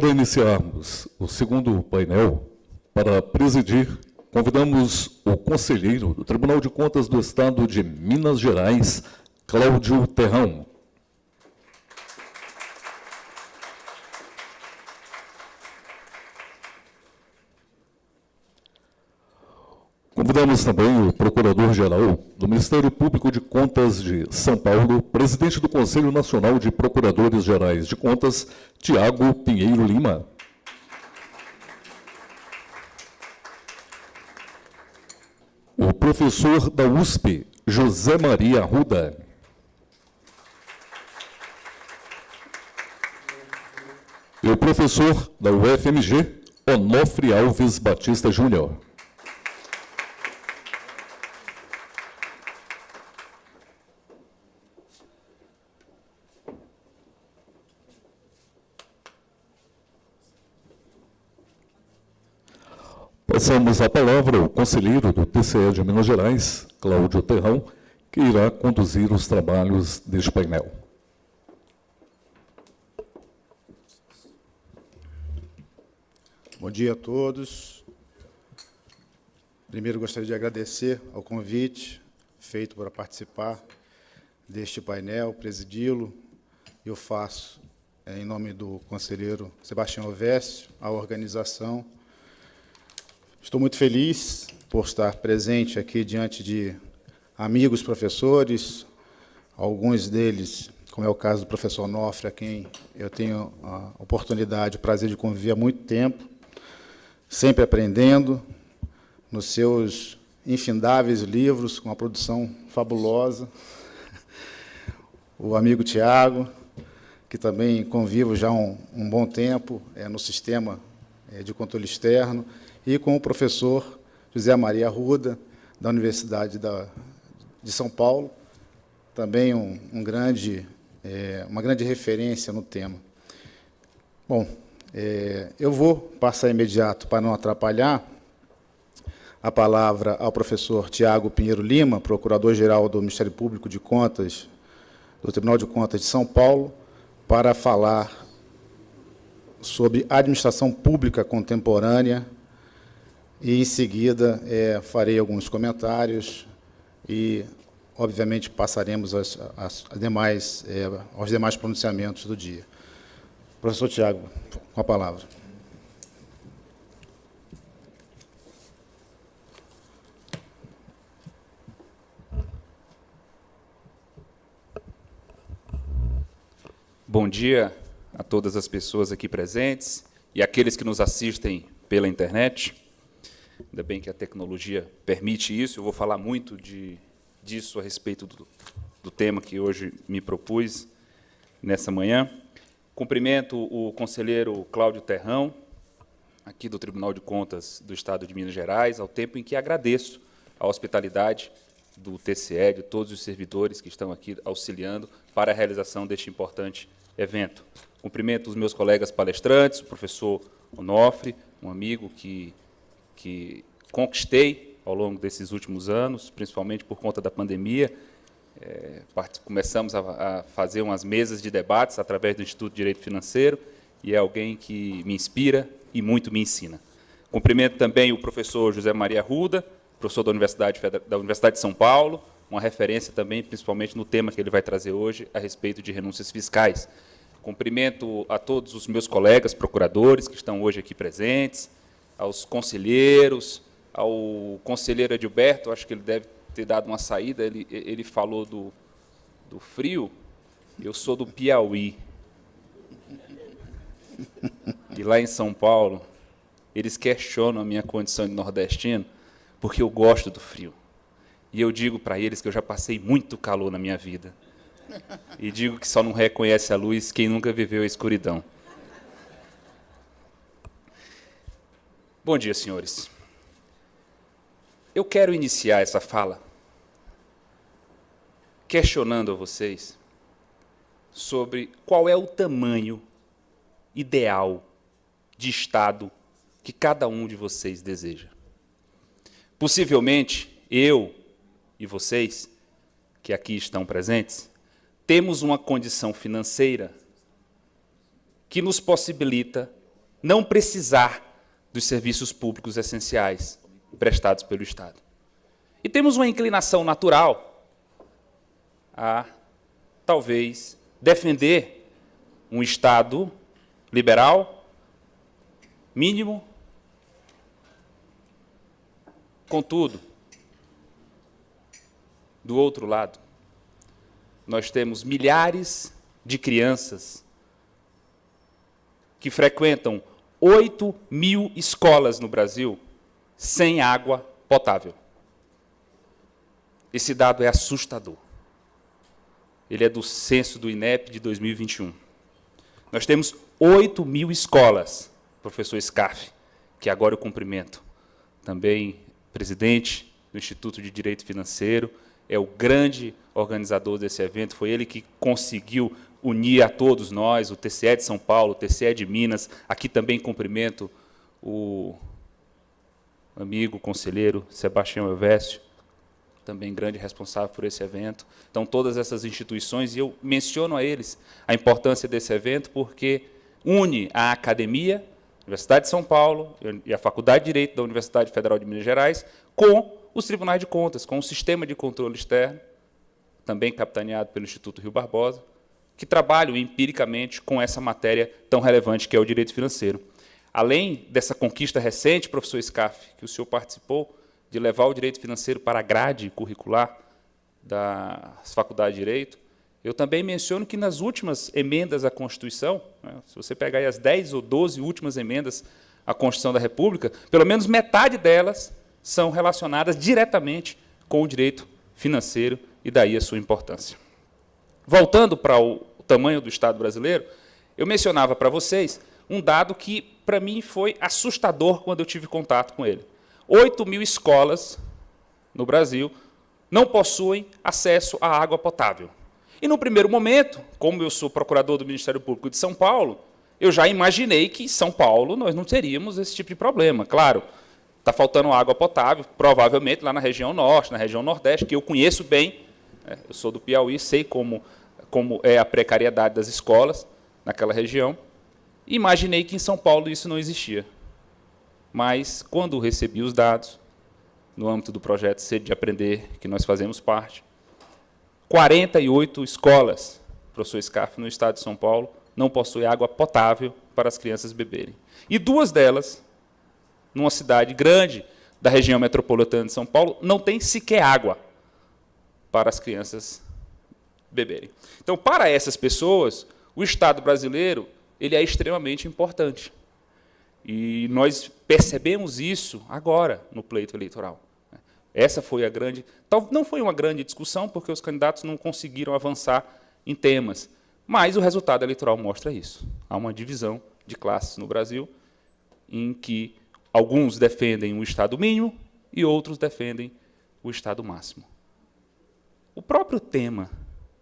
Para iniciarmos o segundo painel, para presidir, convidamos o conselheiro do Tribunal de Contas do Estado de Minas Gerais, Cláudio Terrão. Convidamos também o Procurador-Geral do Ministério Público de Contas de São Paulo, presidente do Conselho Nacional de Procuradores Gerais de Contas, Tiago Pinheiro Lima. O professor da USP, José Maria Arruda. E o professor da UFMG, Onofre Alves Batista Júnior. Passamos a palavra ao conselheiro do TCE de Minas Gerais, Cláudio Terrão, que irá conduzir os trabalhos deste painel. Bom dia a todos. Primeiro, gostaria de agradecer ao convite feito para participar deste painel, presidi-lo. Eu faço, em nome do conselheiro Sebastião Ovescio, a organização. Estou muito feliz por estar presente aqui diante de amigos professores, alguns deles, como é o caso do professor Onofre, a quem eu tenho a oportunidade, o prazer de conviver há muito tempo, sempre aprendendo, nos seus infindáveis livros, com uma produção fabulosa. O amigo Tiago, que também convivo já há um bom tempo no sistema de controle externo, e com o professor José Maria Arruda, da Universidade de São Paulo, também uma grande referência no tema. Bom, eu vou passar imediato, para não atrapalhar, a palavra ao professor Tiago Pinheiro Lima, Procurador-Geral do Ministério Público de Contas, do Tribunal de Contas de São Paulo, para falar sobre administração pública contemporânea, e, em seguida, farei alguns comentários e, obviamente, passaremos aos demais pronunciamentos do dia. Professor Tiago, com a palavra. Bom dia a todas as pessoas aqui presentes e aqueles que nos assistem pela internet. Ainda bem que a tecnologia permite isso. Eu vou falar muito disso a respeito do tema que hoje me propus nessa manhã. Cumprimento o conselheiro Cláudio Terrão, aqui do Tribunal de Contas do Estado de Minas Gerais, ao tempo em que agradeço a hospitalidade do TCE, de todos os servidores que estão aqui auxiliando para a realização deste importante evento. Cumprimento os meus colegas palestrantes, o professor Onofre, um amigo que conquistei ao longo desses últimos anos, principalmente por conta da pandemia. Começamos a fazer umas mesas de debates através do Instituto de Direito Financeiro, e é alguém que me inspira e muito me ensina. Cumprimento também o professor José Maria Arruda, professor da Universidade de São Paulo, uma referência também, principalmente no tema que ele vai trazer hoje, a respeito de renúncias fiscais. Cumprimento a todos os meus colegas procuradores que estão hoje aqui presentes, aos conselheiros, ao conselheiro Edilberto, acho que ele deve ter dado uma saída, ele falou do frio, eu sou do Piauí. E lá em São Paulo, eles questionam a minha condição de nordestino, porque eu gosto do frio. E eu digo para eles que eu já passei muito calor na minha vida. E digo que só não reconhece a luz quem nunca viveu a escuridão. Bom dia, senhores. Eu quero iniciar essa fala questionando a vocês sobre qual é o tamanho ideal de Estado que cada um de vocês deseja. Possivelmente, eu e vocês, que aqui estão presentes, temos uma condição financeira que nos possibilita não precisar dos serviços públicos essenciais prestados pelo Estado. E temos uma inclinação natural a, talvez, defender um Estado liberal, mínimo. Contudo, do outro lado, nós temos milhares de crianças que frequentam 8.000 escolas no Brasil sem água potável. Esse dado é assustador. Ele é do censo do INEP de 2021. Nós temos 8.000 escolas, professor Scarfe, que agora eu cumprimento, também presidente do Instituto de Direito Financeiro, é o grande organizador desse evento, foi ele que conseguiu unir a todos nós, o TCE de São Paulo, o TCE de Minas, aqui também cumprimento o amigo, conselheiro Sebastião Elvésio, também grande responsável por esse evento. Então, todas essas instituições, e eu menciono a eles a importância desse evento, porque une a academia, a Universidade de São Paulo e a Faculdade de Direito da Universidade Federal de Minas Gerais, com os tribunais de contas, com o sistema de controle externo, também capitaneado pelo Instituto Rio Barbosa, que trabalham empiricamente com essa matéria tão relevante que é o direito financeiro. Além dessa conquista recente, professor Scarfe, que o senhor participou, de levar o direito financeiro para a grade curricular das faculdades de Direito, eu também menciono que nas últimas emendas à Constituição, né, se você pegar aí as 10 ou 12 últimas emendas à Constituição da República, pelo menos metade delas são relacionadas diretamente com o direito financeiro e daí a sua importância. Voltando para o tamanho do Estado brasileiro, eu mencionava para vocês um dado que, para mim, foi assustador quando eu tive contato com ele. 8.000 escolas no Brasil não possuem acesso à água potável. E, no primeiro momento, como eu sou procurador do Ministério Público de São Paulo, eu já imaginei que em São Paulo nós não teríamos esse tipo de problema. Claro, está faltando água potável, provavelmente lá na região norte, na região nordeste, que eu conheço bem, né? Eu sou do Piauí, sei como é a precariedade das escolas naquela região. Imaginei que em São Paulo isso não existia. Mas, quando recebi os dados, no âmbito do projeto Sede de Aprender, que nós fazemos parte, 48 escolas, professor Scarfe, no estado de São Paulo, não possuem água potável para as crianças beberem. E 2 delas, numa cidade grande da região metropolitana de São Paulo, não tem sequer água para as crianças beberem. Então, para essas pessoas, o Estado brasileiro ele é extremamente importante. E nós percebemos isso agora, no pleito eleitoral. Essa foi a grande... Não foi uma grande discussão, porque os candidatos não conseguiram avançar em temas, mas o resultado eleitoral mostra isso. Há uma divisão de classes no Brasil, em que alguns defendem o Estado mínimo e outros defendem o Estado máximo. O próprio tema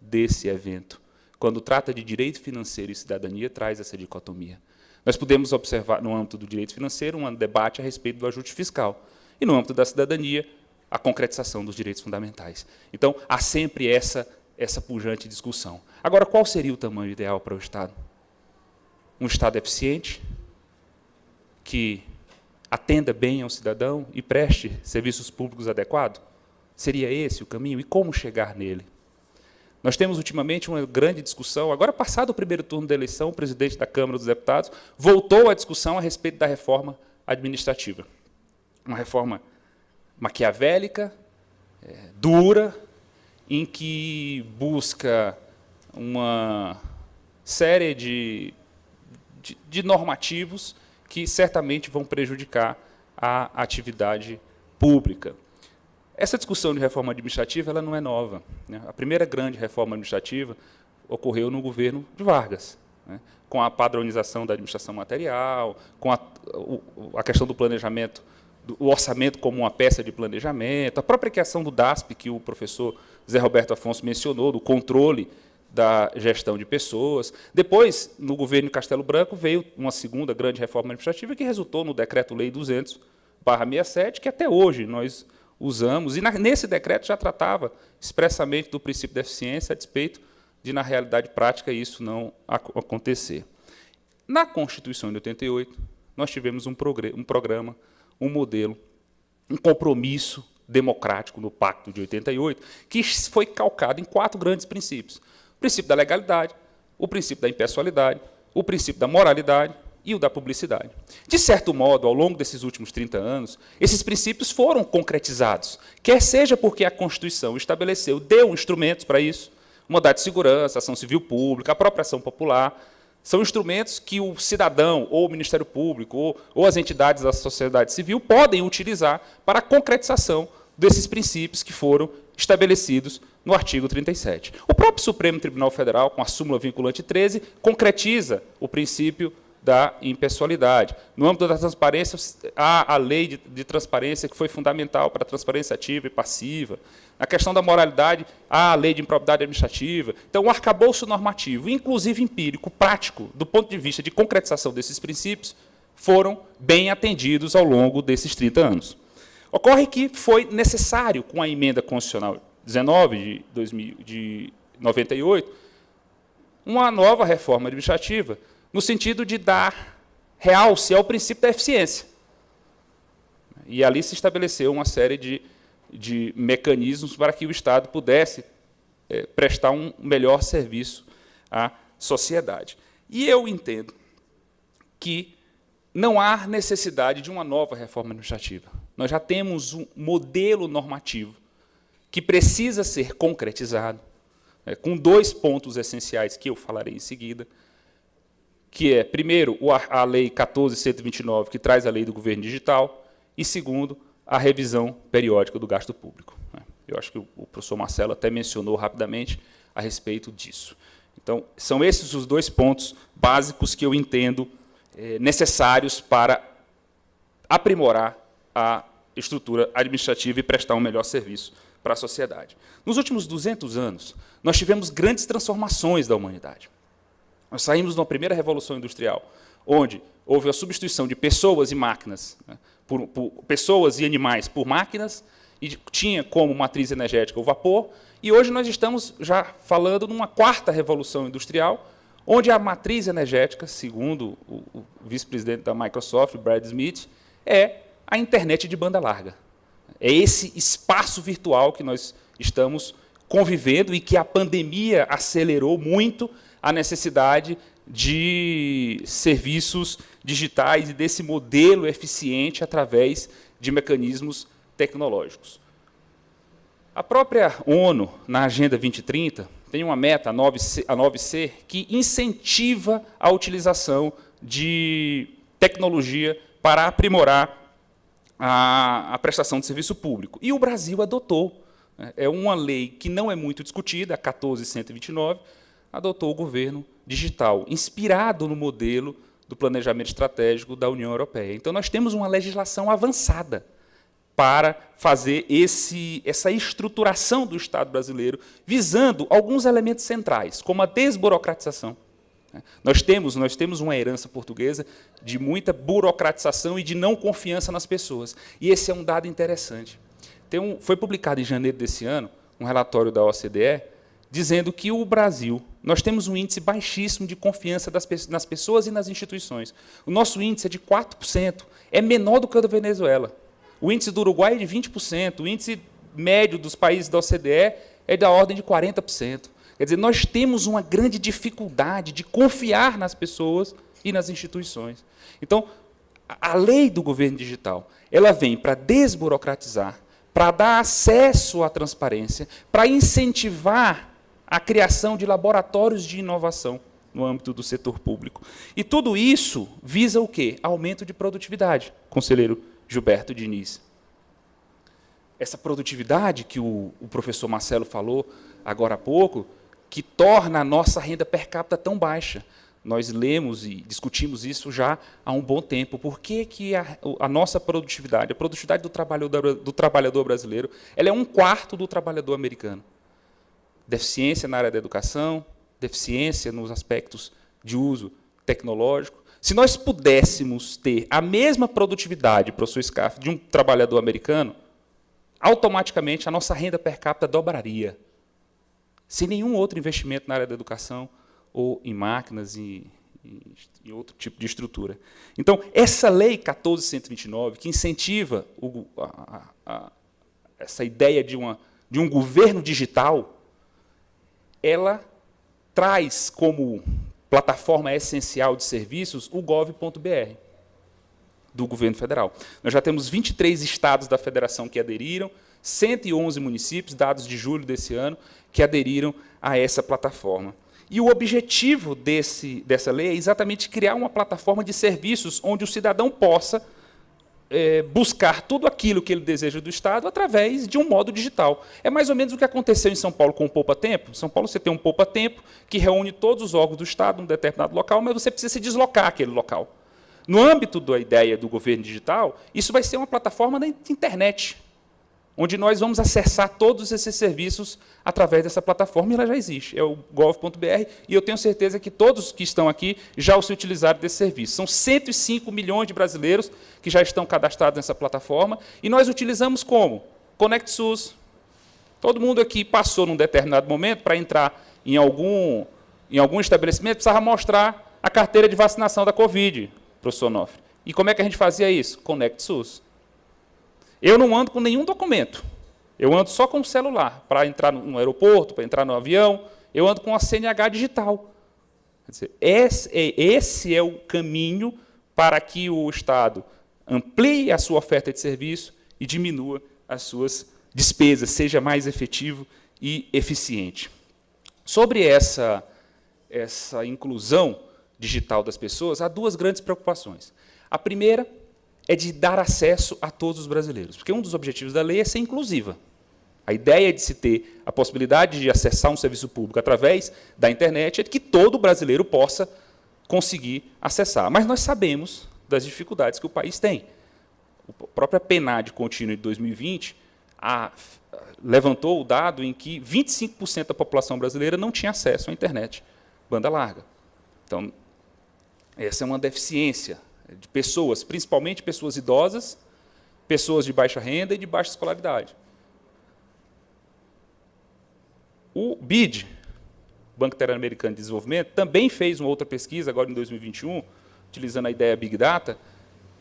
desse evento, quando trata de direito financeiro e cidadania, traz essa dicotomia. Nós podemos observar, no âmbito do direito financeiro, um debate a respeito do ajuste fiscal. E, no âmbito da cidadania, a concretização dos direitos fundamentais. Então, há sempre essa pujante discussão. Agora, qual seria o tamanho ideal para o Estado? Um Estado eficiente, que atenda bem ao cidadão e preste serviços públicos adequados? Seria esse o caminho? E como chegar nele? Nós temos, ultimamente, uma grande discussão. Agora, passado o primeiro turno da eleição, o presidente da Câmara dos Deputados voltou à discussão a respeito da reforma administrativa. Uma reforma maquiavélica, dura, em que busca uma série de normativos que certamente vão prejudicar a atividade pública. Essa discussão de reforma administrativa ela não é nova, né? A primeira grande reforma administrativa ocorreu no governo de Vargas, né? Com a padronização da administração material, com a questão do planejamento, o orçamento como uma peça de planejamento, a própria criação do DASP, que o professor Zé Roberto Afonso mencionou, do controle da gestão de pessoas. Depois, no governo Castelo Branco, veio uma segunda grande reforma administrativa que resultou no Decreto-Lei 200/67, que até hoje nós usamos, e nesse decreto já tratava expressamente do princípio da eficiência, a despeito de, na realidade prática, isso não acontecer. Na Constituição de 88, nós tivemos um programa, um modelo, um compromisso democrático no Pacto de 88, que foi calcado em 4 grandes princípios. O princípio da legalidade, o princípio da impessoalidade, o princípio da moralidade e o da publicidade. De certo modo, ao longo desses últimos 30 anos, esses princípios foram concretizados, quer seja porque a Constituição estabeleceu, deu instrumentos para isso, o mandado de segurança, a ação civil pública, a própria ação popular, são instrumentos que o cidadão, ou o Ministério Público, ou as entidades da sociedade civil podem utilizar para a concretização desses princípios que foram estabelecidos no artigo 37. O próprio Supremo Tribunal Federal, com a súmula vinculante 13, concretiza o princípio da impessoalidade. No âmbito da transparência, há a lei de transparência, que foi fundamental para a transparência ativa e passiva. Na questão da moralidade, há a lei de improbidade administrativa. Então, o arcabouço normativo, inclusive empírico, prático, do ponto de vista de concretização desses princípios, foram bem atendidos ao longo desses 30 anos. Ocorre que foi necessário, com a emenda constitucional 19 de 98, uma nova reforma administrativa, no sentido de dar realce ao princípio da eficiência. E ali se estabeleceu uma série de mecanismos para que o Estado pudesse prestar um melhor serviço à sociedade. E eu entendo que não há necessidade de uma nova reforma administrativa. Nós já temos um modelo normativo que precisa ser concretizado, com 2 pontos essenciais que eu falarei em seguida, que é, primeiro, a Lei 14.129, que traz a Lei do Governo Digital, e, segundo, a revisão periódica do gasto público. Eu acho que o professor Marcelo até mencionou rapidamente a respeito disso. Então, são esses os 2 pontos básicos que eu entendo necessários para aprimorar a estrutura administrativa e prestar um melhor serviço para a sociedade. Nos últimos 200 anos, nós tivemos grandes transformações da humanidade. Nós saímos de uma primeira revolução industrial, onde houve a substituição de pessoas e máquinas, por pessoas e animais por máquinas, e tinha como matriz energética o vapor, e hoje nós estamos já falando numa 4ª revolução industrial, onde a matriz energética, segundo o vice-presidente da Microsoft, Brad Smith, é a internet de banda larga. É esse espaço virtual que nós estamos convivendo e que a pandemia acelerou muito a necessidade de serviços digitais e desse modelo eficiente através de mecanismos tecnológicos. A própria ONU, na Agenda 2030, tem uma meta, a 9C, que incentiva a utilização de tecnologia para aprimorar a prestação de serviço público. E o Brasil adotou. É uma lei que não é muito discutida, a 14.129, adotou o governo digital, inspirado no modelo do planejamento estratégico da União Europeia. Então, nós temos uma legislação avançada para fazer essa estruturação do Estado brasileiro, visando alguns elementos centrais, como a desburocratização. Nós temos uma herança portuguesa de muita burocratização e de não confiança nas pessoas. E esse é um dado interessante. Foi publicado em janeiro desse ano um relatório da OCDE dizendo que o Brasil, nós temos um índice baixíssimo de confiança nas pessoas e nas instituições. O nosso índice é de 4%, é menor do que o da Venezuela. O índice do Uruguai é de 20%, o índice médio dos países da OCDE é da ordem de 40%. Quer dizer, nós temos uma grande dificuldade de confiar nas pessoas e nas instituições. Então, a lei do governo digital, ela vem para desburocratizar, para dar acesso à transparência, para incentivar a criação de laboratórios de inovação no âmbito do setor público. E tudo isso visa o quê? Aumento de produtividade, conselheiro Gilberto Diniz. Essa produtividade que o professor Marcelo falou agora há pouco, que torna a nossa renda per capita tão baixa. Nós lemos e discutimos isso já há um bom tempo. Por que a nossa produtividade, a produtividade do trabalhador brasileiro, ela é 1/4 do trabalhador americano? Deficiência na área da educação, deficiência nos aspectos de uso tecnológico. Se nós pudéssemos ter a mesma produtividade, professor Scarf, de um trabalhador americano, automaticamente a nossa renda per capita dobraria, sem nenhum outro investimento na área da educação ou em máquinas e e outro tipo de estrutura. Então, essa Lei 14.129, que incentiva essa ideia de um governo digital, ela traz como plataforma essencial de serviços o gov.br, do governo federal. Nós já temos 23 estados da federação que aderiram, 111 municípios, dados de julho desse ano, que aderiram a essa plataforma. E o objetivo dessa lei é exatamente criar uma plataforma de serviços onde o cidadão possa buscar tudo aquilo que ele deseja do Estado através de um modo digital. É mais ou menos o que aconteceu em São Paulo com o Poupa-Tempo. Em São Paulo você tem um Poupa-Tempo que reúne todos os órgãos do Estado num determinado local, mas você precisa se deslocar àquele local. No âmbito da ideia do governo digital, isso vai ser uma plataforma da internet, onde nós vamos acessar todos esses serviços através dessa plataforma, e ela já existe, é o gov.br, e eu tenho certeza que todos que estão aqui já se utilizaram desse serviço. São 105 milhões de brasileiros que já estão cadastrados nessa plataforma, e nós utilizamos como? Conect SUS. Todo mundo aqui passou, num determinado momento, para entrar em algum estabelecimento, precisava mostrar a carteira de vacinação da Covid, professor Onofre. E como é que a gente fazia isso? Conect SUS. Eu não ando com nenhum documento. Eu ando só com o celular. Para entrar no aeroporto, para entrar no avião, eu ando com a CNH digital. Quer dizer, esse é o caminho para que o Estado amplie a sua oferta de serviço e diminua as suas despesas, seja mais efetivo e eficiente. Sobre essa inclusão digital das pessoas, há duas grandes preocupações. A primeira é de dar acesso a todos os brasileiros, porque um dos objetivos da lei é ser inclusiva. A ideia de se ter a possibilidade de acessar um serviço público através da internet é que todo brasileiro possa conseguir acessar. Mas nós sabemos das dificuldades que o país tem. A própria PNAD contínua de 2020 levantou o dado em que 25% da população brasileira não tinha acesso à internet banda larga. Então, essa é uma deficiência de pessoas, principalmente pessoas idosas, pessoas de baixa renda e de baixa escolaridade. O BID, Banco Interamericano de Desenvolvimento, também fez uma outra pesquisa, agora em 2021, utilizando a ideia Big Data,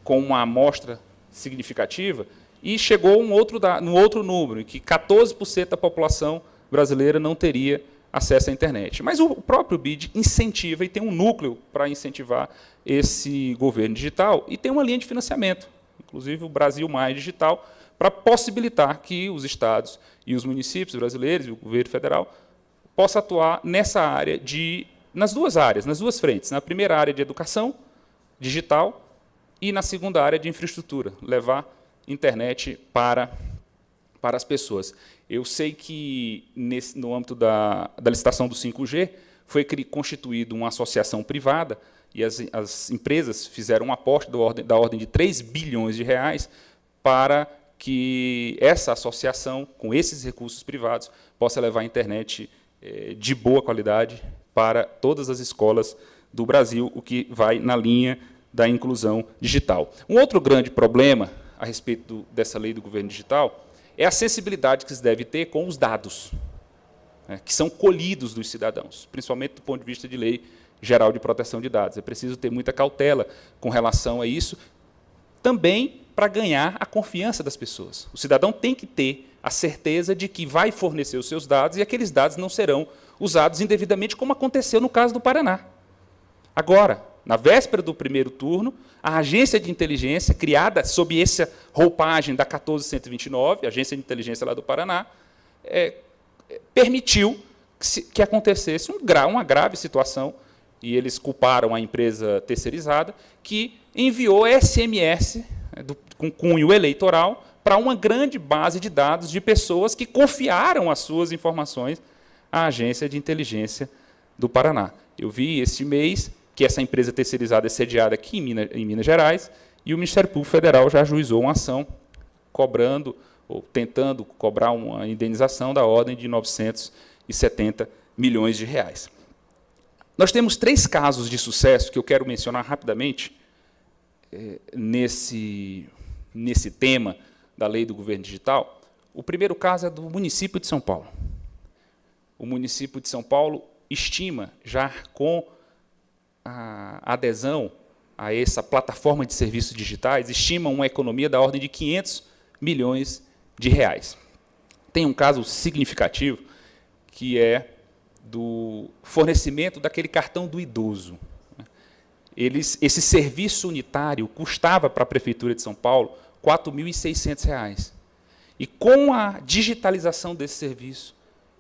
com uma amostra significativa, e chegou num outro número, em que 14% da população brasileira não teria acesso à internet. Mas o próprio BID incentiva e tem um núcleo para incentivar esse governo digital e tem uma linha de financiamento, inclusive o Brasil Mais Digital, para possibilitar que os estados e os municípios brasileiros e o governo federal possam atuar nessa área nas duas frentes. Na primeira área de educação digital e na segunda área de infraestrutura, levar internet para as pessoas. Eu sei que, no âmbito da licitação do 5G, foi constituída uma associação privada e as empresas fizeram um aporte da ordem de 3 bilhões de reais para que essa associação, com esses recursos privados, possa levar a internet de boa qualidade para todas as escolas do Brasil, o que vai na linha da inclusão digital. Um outro grande problema a respeito dessa lei do governo digital é a sensibilidade que se deve ter com os dados, que são colhidos dos cidadãos, principalmente do ponto de vista de lei geral de proteção de dados. É preciso ter muita cautela com relação a isso, também para ganhar a confiança das pessoas. O cidadão tem que ter a certeza de que vai fornecer os seus dados e aqueles dados não serão usados indevidamente, como aconteceu no caso do Paraná. Agora, na véspera do primeiro turno, a agência de inteligência, criada sob essa roupagem da 14.129, a agência de inteligência lá do Paraná, permitiu que acontecesse uma grave situação, e eles culparam a empresa terceirizada, que enviou SMS com cunho eleitoral para uma grande base de dados de pessoas que confiaram as suas informações à agência de inteligência do Paraná. Eu vi este mês que essa empresa terceirizada é sediada aqui em Minas Gerais, e o Ministério Público Federal já ajuizou uma ação cobrando, ou tentando cobrar uma indenização da ordem de 970 milhões de reais. Nós temos 3 casos de sucesso que eu quero mencionar rapidamente nesse tema da lei do governo digital. O primeiro caso é do município de São Paulo. O município de São Paulo estima, já com a adesão a essa plataforma de serviços digitais estima uma economia da ordem de 500 milhões de reais. Tem um caso significativo, que é do fornecimento daquele cartão do idoso. Esse serviço unitário custava para a Prefeitura de São Paulo R$ 4.600. E, com a digitalização desse serviço,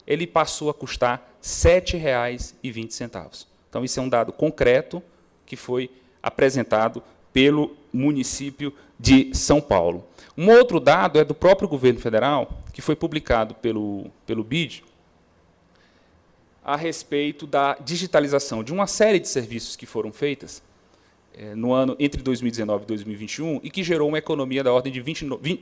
ele passou a custar R$ 7,20. Então, isso é um dado concreto que foi apresentado pelo município de São Paulo. Um outro dado é do próprio governo federal, que foi publicado pelo BID, a respeito da digitalização de uma série de serviços que foram feitas no ano entre 2019 e 2021 e que gerou uma economia da ordem de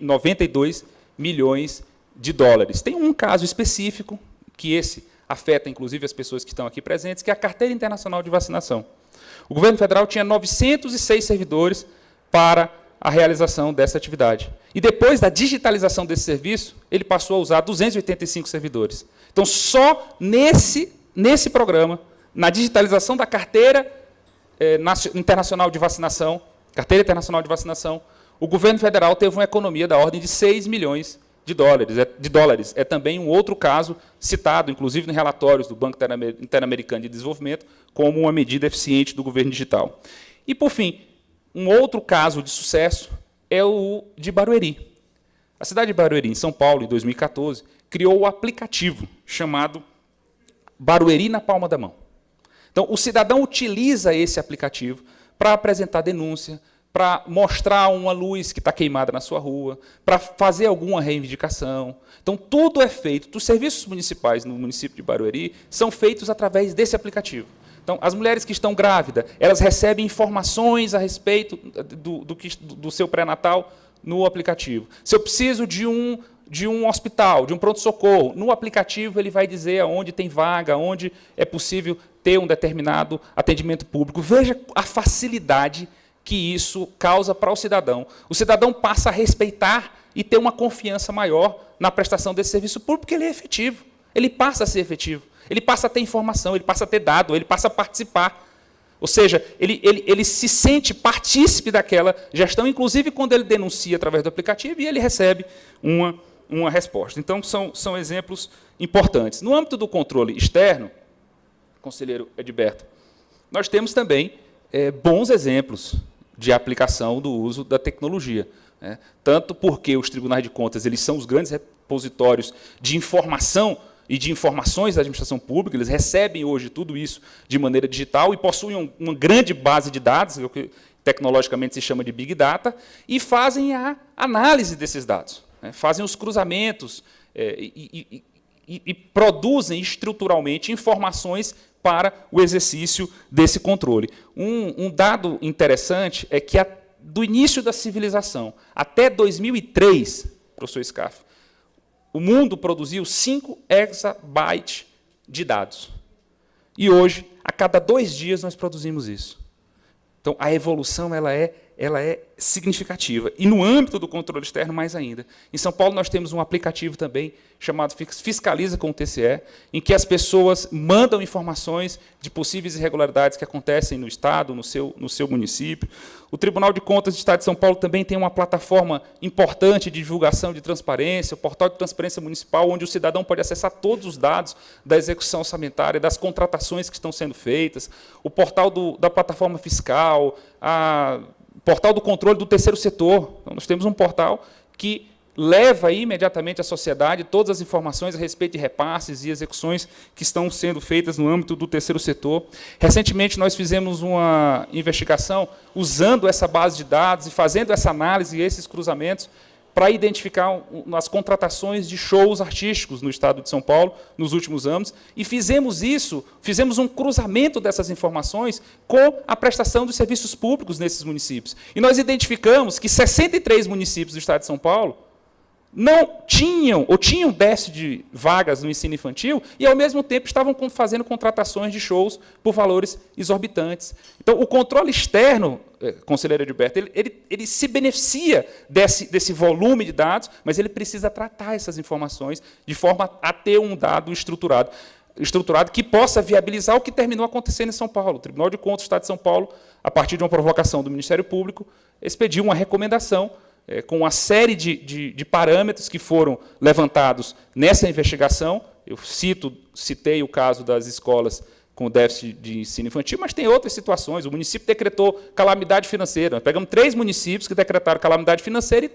92 milhões de dólares. Tem um caso específico, que esse afeta, inclusive, as pessoas que estão aqui presentes, que é a Carteira Internacional de Vacinação. O governo federal tinha 906 servidores para a realização dessa atividade. E, depois da digitalização desse serviço, ele passou a usar 285 servidores. Então, só nesse programa, na digitalização da Carteira Internacional de Vacinação, o governo federal teve uma economia da ordem de 6 milhões de dólares. É também um outro caso citado, inclusive, em relatórios do Banco Interamericano de Desenvolvimento, como uma medida eficiente do governo digital. E, por fim, um outro caso de sucesso é o de Barueri. A cidade de Barueri, em São Paulo, em 2014, criou o aplicativo chamado Barueri na Palma da Mão. Então, o cidadão utiliza esse aplicativo para apresentar denúncia, para mostrar uma luz que está queimada na sua rua, para fazer alguma reivindicação. Então, tudo é feito. Os serviços municipais no município de Barueri são feitos através desse aplicativo. Então, as mulheres que estão grávidas, elas recebem informações a respeito do seu pré-natal no aplicativo. Se eu preciso de um hospital, de um pronto-socorro, no aplicativo ele vai dizer aonde tem vaga, onde é possível ter um determinado atendimento público. Veja a facilidade que isso causa para o cidadão. O cidadão passa a respeitar e ter uma confiança maior na prestação desse serviço público, porque ele é efetivo. Ele passa a ser efetivo. Ele passa a ter informação, ele passa a ter dado, ele passa a participar. Ou seja, ele se sente partícipe daquela gestão, inclusive quando ele denuncia através do aplicativo e ele recebe uma resposta. Então, são exemplos importantes. No âmbito do controle externo, conselheiro Edilberto, nós temos também bons exemplos de aplicação do uso da tecnologia. Tanto porque os tribunais de contas eles são os grandes repositórios de informação e de informações da administração pública, eles recebem hoje tudo isso de maneira digital e possuem uma grande base de dados, o que tecnologicamente se chama de Big Data, e fazem a análise desses dados, fazem os cruzamentos e produzem estruturalmente informações para o exercício desse controle. Um dado interessante é que, do início da civilização até 2003, professor Scaff, o mundo produziu 5 exabytes de dados. E hoje, a cada 2 dias, nós produzimos isso. Então, a evolução ela é significativa. E, no âmbito do controle externo, mais ainda. Em São Paulo, nós temos um aplicativo também, chamado Fiscaliza com o TCE, em que as pessoas mandam informações de possíveis irregularidades que acontecem no Estado, no seu município. O Tribunal de Contas do Estado de São Paulo também tem uma plataforma importante de divulgação de transparência, o Portal de Transparência Municipal, onde o cidadão pode acessar todos os dados da execução orçamentária, das contratações que estão sendo feitas, o portal da plataforma fiscal, o portal do controle do terceiro setor. Então, nós temos um portal que leva imediatamente à sociedade todas as informações a respeito de repasses e execuções que estão sendo feitas no âmbito do terceiro setor. Recentemente, nós fizemos uma investigação usando essa base de dados e fazendo essa análise e esses cruzamentos para identificar as contratações de shows artísticos no Estado de São Paulo nos últimos anos, e fizemos um cruzamento dessas informações com a prestação dos serviços públicos nesses municípios. E nós identificamos que 63 municípios do Estado de São Paulo não tinham, ou tinham déficit de vagas no ensino infantil, e, ao mesmo tempo, estavam fazendo contratações de shows por valores exorbitantes. Então, o controle externo, conselheiro Edilberto, ele se beneficia desse volume de dados, mas ele precisa tratar essas informações de forma a ter um dado estruturado. estruturado que possa viabilizar o que terminou acontecendo em São Paulo. O Tribunal de Contas do Estado de São Paulo, a partir de uma provocação do Ministério Público, expediu uma recomendação com uma série de parâmetros que foram levantados nessa investigação. Eu citei o caso das escolas com déficit de ensino infantil, mas tem outras situações. O município decretou calamidade financeira. Nós pegamos 3 municípios que decretaram calamidade financeira e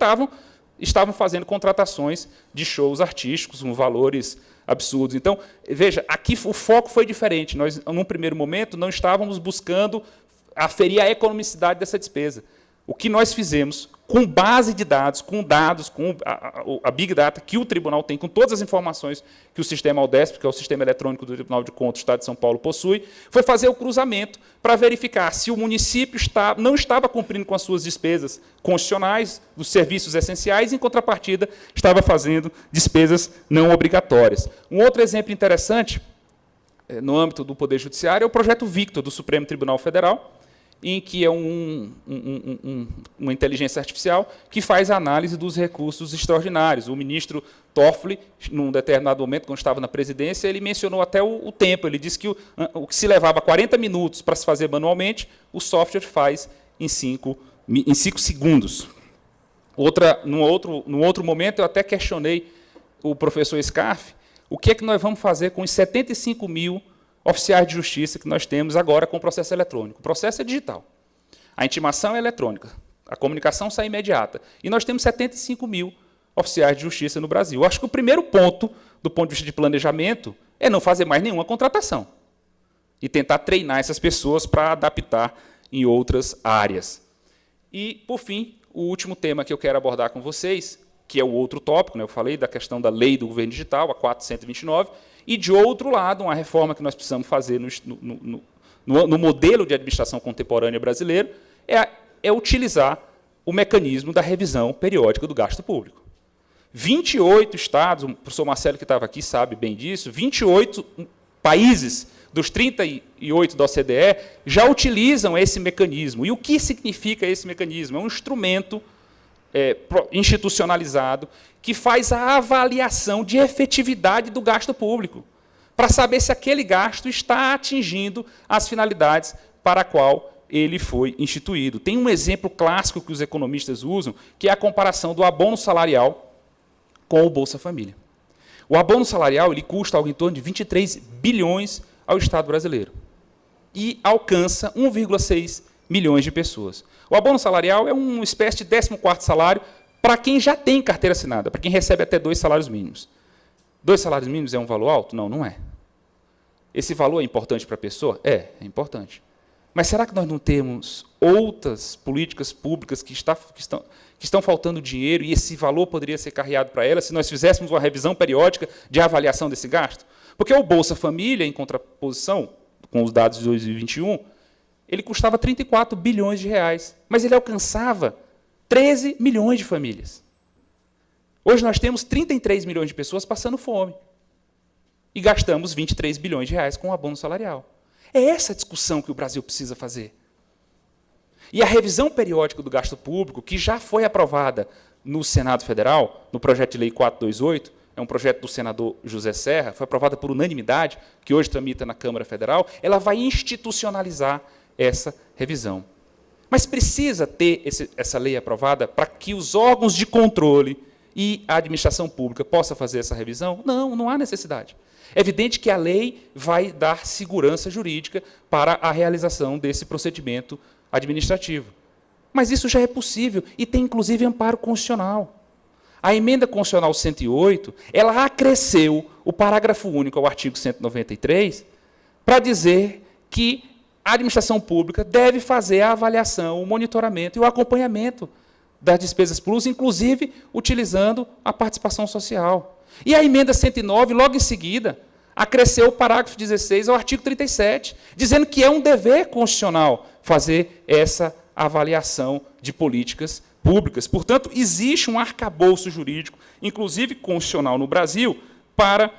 estavam fazendo contratações de shows artísticos com valores absurdos. Então, veja, aqui o foco foi diferente. Nós, num primeiro momento, não estávamos buscando aferir a economicidade dessa despesa. O que nós fizemos, com base de dados, com a Big Data que o tribunal tem, com todas as informações que o sistema Aldesp, que é o sistema eletrônico do Tribunal de Contas do Estado de São Paulo, possui, foi fazer o cruzamento para verificar se o município não estava cumprindo com as suas despesas constitucionais, dos serviços essenciais, e, em contrapartida, estava fazendo despesas não obrigatórias. Um outro exemplo interessante, no âmbito do Poder Judiciário, é o projeto Victor, do Supremo Tribunal Federal, em que é uma inteligência artificial que faz a análise dos recursos extraordinários. O ministro Toffoli, num determinado momento, quando estava na presidência, ele mencionou até o tempo. Ele disse que o que se levava 40 minutos para se fazer manualmente, o software faz em 5 segundos. Num outro momento, eu até questionei o professor Scarf, o que é que nós vamos fazer com os 75 mil oficiais de justiça que nós temos agora com o processo eletrônico. O processo é digital. A intimação é eletrônica. A comunicação sai imediata. E nós temos 75 mil oficiais de justiça no Brasil. Eu acho que o primeiro ponto, do ponto de vista de planejamento, é não fazer mais nenhuma contratação. E tentar treinar essas pessoas para adaptar em outras áreas. E, por fim, o último tema que eu quero abordar com vocês, que é o outro tópico, né? Eu falei da questão da lei do governo digital, a 429, e, de outro lado, uma reforma que nós precisamos fazer no modelo de administração contemporânea brasileiro é utilizar o mecanismo da revisão periódica do gasto público. 28 estados, o professor Marcelo, que estava aqui, sabe bem disso, 28 países dos 38 da OCDE já utilizam esse mecanismo. E o que significa esse mecanismo? É um instrumento institucionalizado que faz a avaliação de efetividade do gasto público, para saber se aquele gasto está atingindo as finalidades para a qual ele foi instituído. Tem um exemplo clássico que os economistas usam, que é a comparação do abono salarial com o Bolsa Família. O abono salarial ele custa algo em torno de 23 bilhões ao Estado brasileiro e alcança 1,6 milhões de pessoas. O abono salarial é uma espécie de 14º salário para quem já tem carteira assinada, para quem recebe até 2 salários mínimos. 2 salários mínimos é um valor alto? Não, não é. Esse valor é importante para a pessoa? É importante. Mas será que nós não temos outras políticas públicas que estão faltando dinheiro e esse valor poderia ser carreado para elas se nós fizéssemos uma revisão periódica de avaliação desse gasto? Porque o Bolsa Família, em contraposição com os dados de 2021, ele custava 34 bilhões de reais, mas ele alcançava 13 milhões de famílias. Hoje nós temos 33 milhões de pessoas passando fome e gastamos 23 bilhões de reais com o abono salarial. É essa a discussão que o Brasil precisa fazer. E a revisão periódica do gasto público, que já foi aprovada no Senado Federal, no projeto de lei 428, é um projeto do senador José Serra, foi aprovada por unanimidade, que hoje tramita na Câmara Federal, ela vai institucionalizar essa revisão. Mas precisa ter essa lei aprovada para que os órgãos de controle e a administração pública possam fazer essa revisão? Não, não há necessidade. É evidente que a lei vai dar segurança jurídica para a realização desse procedimento administrativo. Mas isso já é possível e tem, inclusive, amparo constitucional. A emenda constitucional 108, ela acresceu o parágrafo único ao artigo 193 para dizer que a administração pública deve fazer a avaliação, o monitoramento e o acompanhamento das despesas públicas, inclusive utilizando a participação social. E a emenda 109, logo em seguida, acresceu o parágrafo 16 ao artigo 37, dizendo que é um dever constitucional fazer essa avaliação de políticas públicas. Portanto, existe um arcabouço jurídico, inclusive constitucional no Brasil, para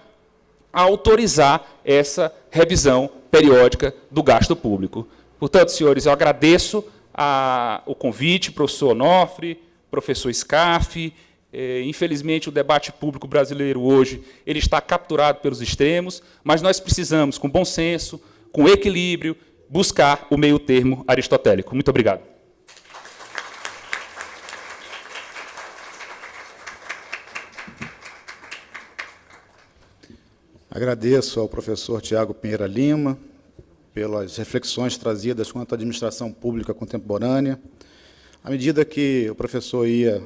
autorizar essa revisão periódica do gasto público. Portanto, senhores, eu agradeço o convite, professor Onofre, professor Scarf, Infelizmente, o debate público brasileiro hoje ele está capturado pelos extremos, mas nós precisamos, com bom senso, com equilíbrio, buscar o meio-termo aristotélico. Muito obrigado. Agradeço ao professor Tiago Pinheira Lima pelas reflexões trazidas quanto à administração pública contemporânea. À medida que o professor ia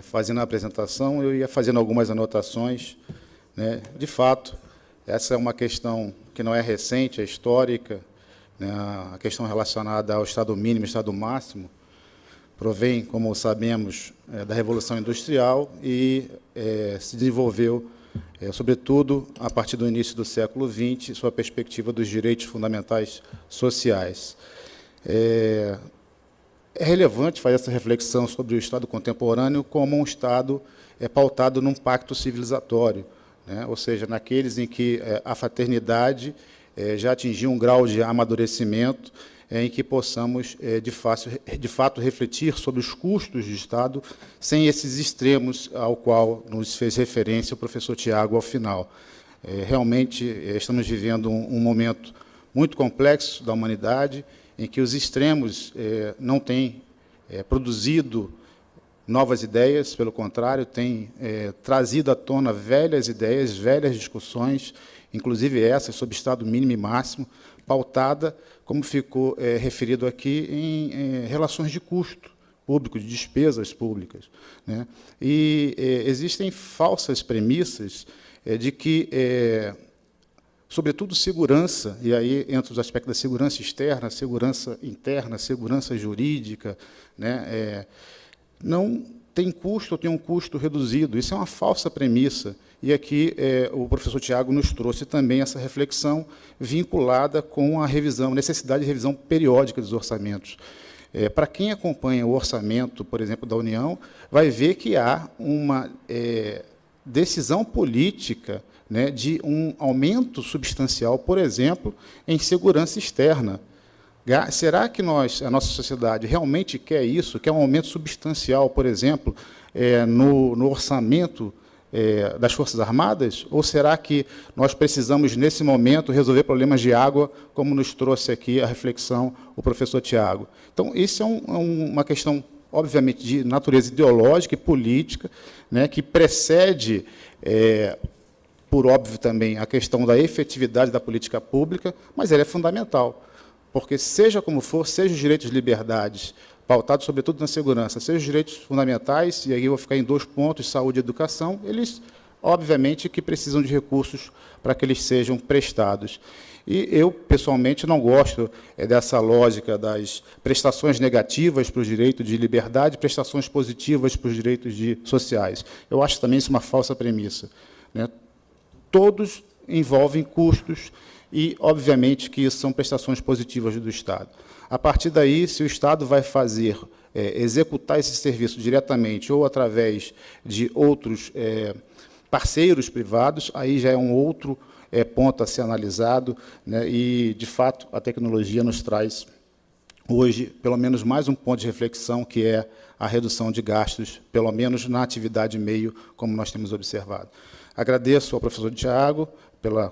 fazendo a apresentação, eu ia fazendo algumas anotações, né? De fato, essa é uma questão que não é recente, é histórica, né? A questão relacionada ao Estado mínimo e Estado máximo provém, como sabemos, da Revolução Industrial e se desenvolveu, sobretudo, a partir do início do século XX, sob a perspectiva dos direitos fundamentais sociais. É relevante fazer essa reflexão sobre o Estado contemporâneo como um Estado pautado num pacto civilizatório, né? Ou seja, naqueles em que a fraternidade já atingiu um grau de amadurecimento em que possamos, de fato, refletir sobre os custos do Estado sem esses extremos ao qual nos fez referência o professor Tiago ao final. Realmente, estamos vivendo um momento muito complexo da humanidade, em que os extremos não têm produzido novas ideias, pelo contrário, têm trazido à tona velhas ideias, velhas discussões, inclusive essas sobre Estado mínimo e máximo, pautada, como ficou referido aqui, em relações de custo público, de despesas públicas, né? E existem falsas premissas de que sobretudo segurança, e aí entre os aspectos da segurança externa, segurança interna, segurança jurídica, né, não tem custo ou tem um custo reduzido. Isso é uma falsa premissa. E aqui o professor Tiago nos trouxe também essa reflexão vinculada com a revisão, necessidade de revisão periódica dos orçamentos. Para quem acompanha o orçamento, por exemplo, da União, vai ver que há uma decisão política, né, de um aumento substancial, por exemplo, em segurança externa. Será que a nossa sociedade realmente quer isso? Quer um aumento substancial, por exemplo, no orçamento das Forças Armadas? Ou será que nós precisamos, nesse momento, resolver problemas de água, como nos trouxe aqui a reflexão o professor Tiago? Então, isso é uma questão, obviamente, de natureza ideológica e política, né, que precede, por óbvio também, a questão da efetividade da política pública, mas ela é fundamental, porque, seja como for, seja os direitos e liberdades, pautados sobretudo na segurança, seja os direitos fundamentais, e aí eu vou ficar em 2 pontos, saúde e educação, eles, obviamente, que precisam de recursos para que eles sejam prestados. E eu, pessoalmente, não gosto dessa lógica das prestações negativas para os direitos de liberdade, prestações positivas para os direitos sociais. Eu acho também isso uma falsa premissa, né? Todos envolvem custos e, obviamente, que isso são prestações positivas do Estado. A partir daí, se o Estado vai executar esse serviço diretamente ou através de outros parceiros privados, aí já é um outro ponto a ser analisado, né? E, de fato, a tecnologia nos traz, hoje, pelo menos mais um ponto de reflexão, que é a redução de gastos, pelo menos na atividade meio, como nós temos observado. Agradeço ao professor Tiago,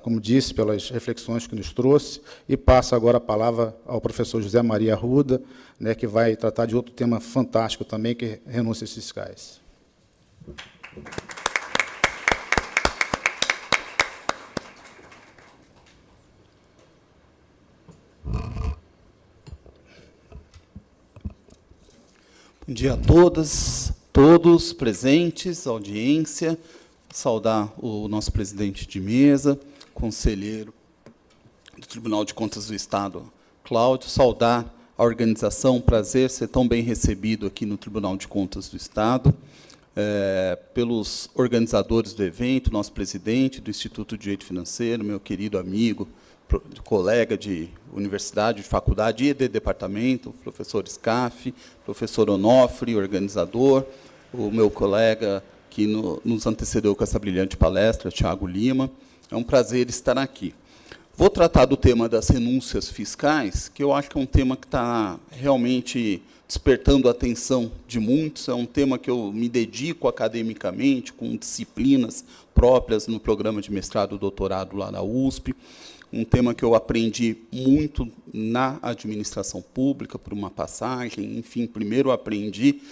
como disse, pelas reflexões que nos trouxe, e passo agora a palavra ao professor José Maria Arruda, né, que vai tratar de outro tema fantástico também, que é renúncias fiscais. Bom dia a todas, todos presentes, audiência. Saudar o nosso presidente de mesa, conselheiro do Tribunal de Contas do Estado, Cláudio. Saudar a organização, prazer ser tão bem recebido aqui no Tribunal de Contas do Estado, pelos organizadores do evento, nosso presidente do Instituto de Direito Financeiro, meu querido amigo, colega de universidade, de faculdade e de departamento, professor Scaff, professor Onofre, organizador, o meu colega que nos antecedeu com essa brilhante palestra, Tiago Lima. É um prazer estar aqui. Vou tratar do tema das renúncias fiscais, que eu acho que é um tema que está realmente despertando a atenção de muitos. É um tema que eu me dedico academicamente, com disciplinas próprias no programa de mestrado e doutorado lá na USP. Um tema que eu aprendi muito na administração pública, por uma passagem. Enfim, primeiro aprendi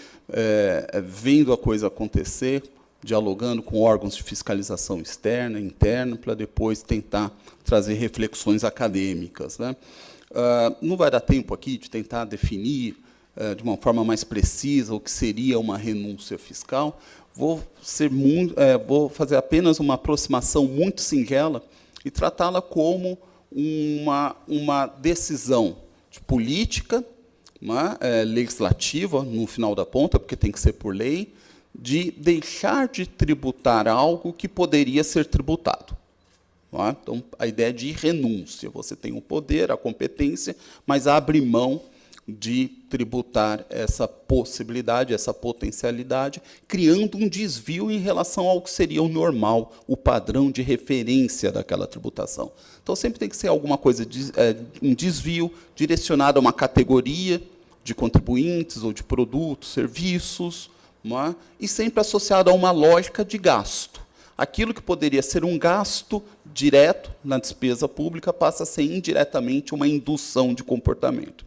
vendo a coisa acontecer, dialogando com órgãos de fiscalização externa e interna, para depois tentar trazer reflexões acadêmicas, né? Não vai dar tempo aqui de tentar definir de uma forma mais precisa o que seria uma renúncia fiscal. Vou fazer apenas uma aproximação muito singela e tratá-la como uma decisão de política, legislativa, no final da ponta, porque tem que ser por lei, de deixar de tributar algo que poderia ser tributado. Então, a ideia de renúncia. Você tem o poder, a competência, mas abre mão de tributar essa possibilidade, essa potencialidade, criando um desvio em relação ao que seria o normal, o padrão de referência daquela tributação. Então, sempre tem que ser alguma coisa, um desvio direcionado a uma categoria de contribuintes ou de produtos, serviços, e sempre associado a uma lógica de gasto. Aquilo que poderia ser um gasto direto na despesa pública passa a ser indiretamente uma indução de comportamento.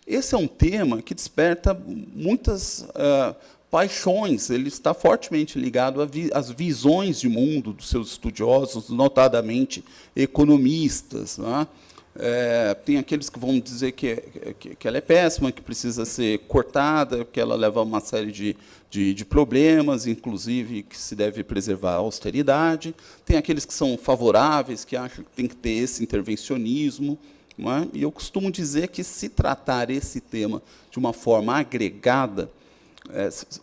Esse é um tema que desperta muitas paixões. Ele está fortemente ligado às visões de mundo dos seus estudiosos, notadamente economistas. Tem aqueles que vão dizer que ela é péssima, que precisa ser cortada, que ela leva a uma série de problemas, inclusive que se deve preservar a austeridade. Tem aqueles que são favoráveis, que acham que tem que ter esse intervencionismo. E eu costumo dizer que, se tratar esse tema de uma forma agregada,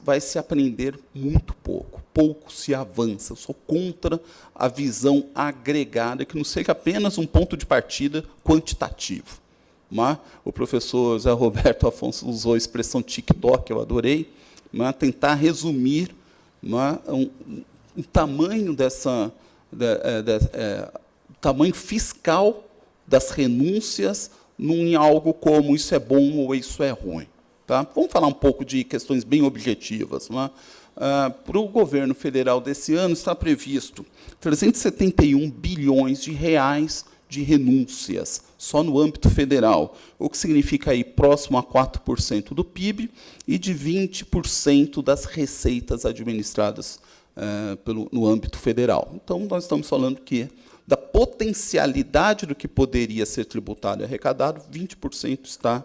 vai se aprender muito pouco. Pouco se avança. Eu sou contra a visão agregada, que não seja apenas um ponto de partida quantitativo. O professor Zé Roberto Afonso usou a expressão TikTok, eu adorei, tentar resumir o tamanho tamanho fiscal das renúncias em algo como isso é bom ou isso é ruim. Tá? Vamos falar um pouco de questões bem objetivas. Para o governo federal desse ano está previsto 371 bilhões de reais de renúncias, só no âmbito federal, o que significa aí próximo a 4% do PIB e de 20% das receitas administradas no âmbito federal. Então, nós estamos falando que, da potencialidade do que poderia ser tributado e arrecadado, 20% está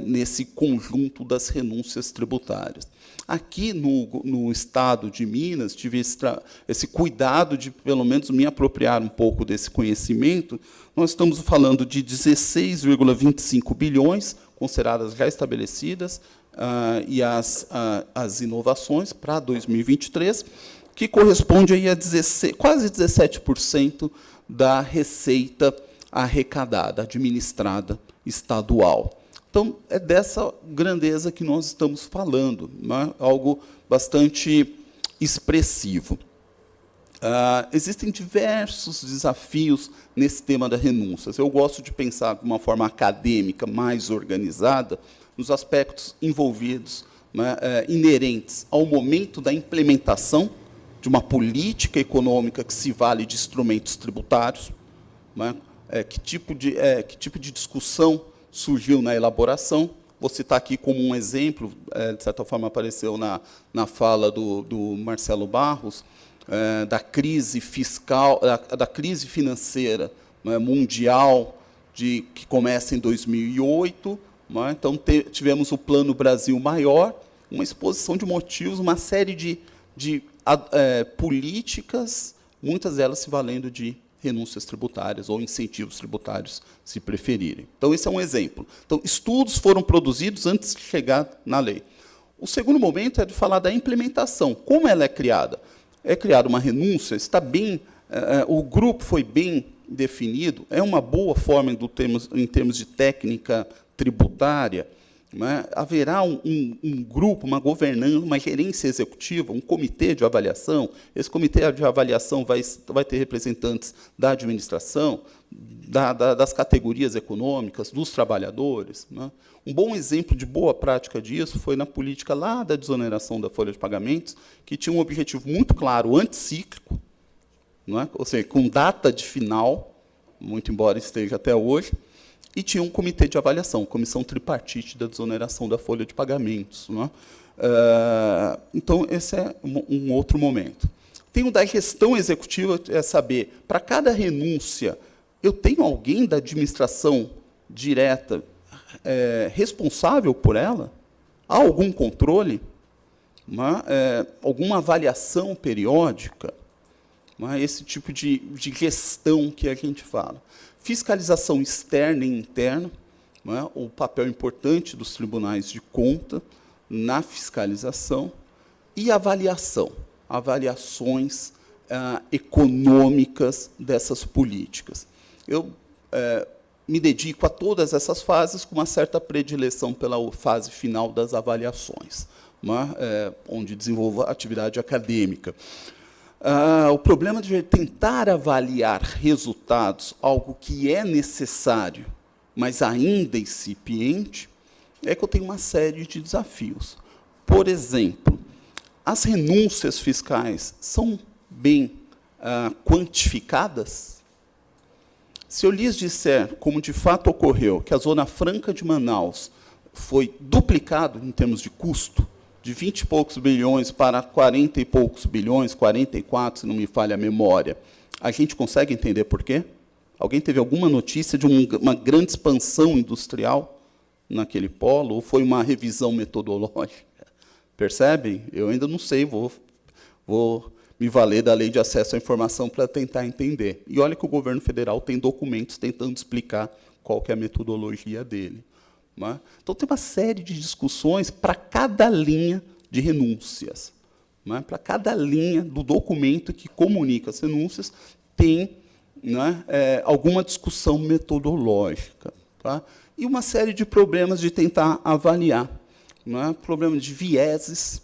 nesse conjunto das renúncias tributárias. Aqui, no Estado de Minas, tive esse cuidado de, pelo menos, me apropriar um pouco desse conhecimento. Nós estamos falando de 16,25 bilhões, consideradas já estabelecidas, e as inovações para 2023, que corresponde aí a quase 17% da receita arrecadada, administrada, estadual. Então, é dessa grandeza que nós estamos falando, algo bastante expressivo. Existem diversos desafios nesse tema das renúncias. Eu gosto de pensar de uma forma acadêmica, mais organizada, nos aspectos envolvidos, inerentes ao momento da implementação de uma política econômica que se vale de instrumentos tributários, que tipo de discussão surgiu na elaboração. Vou citar aqui como um exemplo, de certa forma apareceu na fala do Marcelo Barros, da crise fiscal, da crise financeira mundial, que começa em 2008. Então, tivemos o Plano Brasil Maior, uma exposição de motivos, uma série de políticas, muitas delas se valendo de renúncias tributárias ou incentivos tributários, se preferirem. Então, esse é um exemplo. Então, estudos foram produzidos antes de chegar na lei. O segundo momento é de falar da implementação. Como ela é criada? É criada uma renúncia, está bem, o grupo foi bem definido, é uma boa forma em termos de técnica tributária, né, haverá um grupo, uma governança, uma gerência executiva, um comitê de avaliação. Esse comitê de avaliação vai ter representantes da administração, das categorias econômicas, dos trabalhadores. Né? Um bom exemplo de boa prática disso foi na política lá da desoneração da folha de pagamentos, que tinha um objetivo muito claro, anticíclico, não é? Ou seja, com data de final, muito embora esteja até hoje, e tinha um comitê de avaliação, comissão tripartite da desoneração da folha de pagamentos. Não é? Então, esse é um outro momento. Tem o da gestão executiva, é saber, para cada renúncia, eu tenho alguém da administração direta responsável por ela? Há algum controle? Alguma avaliação periódica? Esse tipo de gestão que a gente fala. Fiscalização externa e interna, o papel importante dos tribunais de conta na fiscalização, e avaliação, avaliações econômicas dessas políticas. Eu me dedico a todas essas fases com uma certa predileção pela fase final das avaliações, onde desenvolvo a atividade acadêmica. O problema de tentar avaliar resultados, algo que é necessário, mas ainda incipiente, é que eu tenho uma série de desafios. Por exemplo, as renúncias fiscais são bem quantificadas? Se eu lhes disser, como de fato ocorreu, que a Zona Franca de Manaus foi duplicado em termos de custo, de 20 e poucos bilhões para 40 e poucos bilhões, 44, se não me falha a memória, a gente consegue entender por quê? Alguém teve alguma notícia de uma grande expansão industrial naquele polo, ou foi uma revisão metodológica? Percebem? Eu ainda não sei, vou me valer da Lei de Acesso à Informação para tentar entender. E olha que o governo federal tem documentos tentando explicar qual que é a metodologia dele. Então, tem uma série de discussões para cada linha de renúncias. Para cada linha do documento que comunica as renúncias, tem alguma discussão metodológica. Tá? E uma série de problemas de tentar avaliar. Problema de vieses,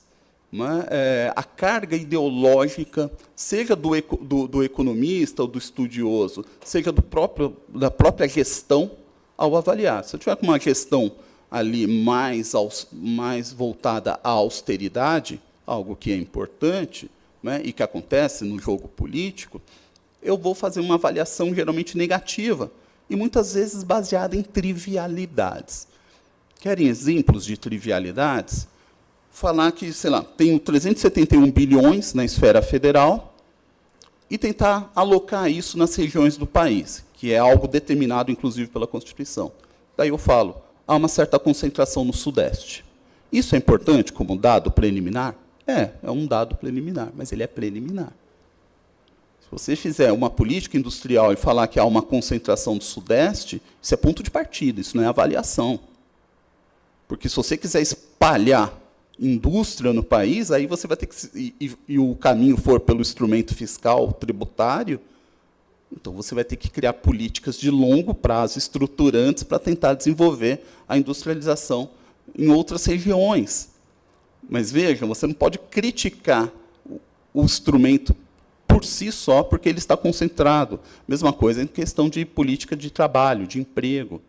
a carga ideológica, seja do economista ou do estudioso, seja da própria gestão, ao avaliar. Se eu tiver com uma gestão ali mais voltada à austeridade, algo que é importante, e que acontece no jogo político, eu vou fazer uma avaliação geralmente negativa, e muitas vezes baseada em trivialidades. Querem exemplos de trivialidades? Falar que, sei lá, tenho 371 bilhões na esfera federal e tentar alocar isso nas regiões do país, que é algo determinado, inclusive, pela Constituição. Daí eu falo, há uma certa concentração no Sudeste. Isso é importante como dado preliminar? É um dado preliminar, mas ele é preliminar. Se você fizer uma política industrial e falar que há uma concentração do Sudeste, isso é ponto de partida, isso não é avaliação. Porque se você quiser espalhar indústria no país, aí você vai ter que... E o caminho for pelo instrumento fiscal tributário, então você vai ter que criar políticas de longo prazo, estruturantes, para tentar desenvolver a industrialização em outras regiões. Mas, vejam, você não pode criticar o instrumento por si só, porque ele está concentrado. Mesma coisa em questão de política de trabalho, de emprego.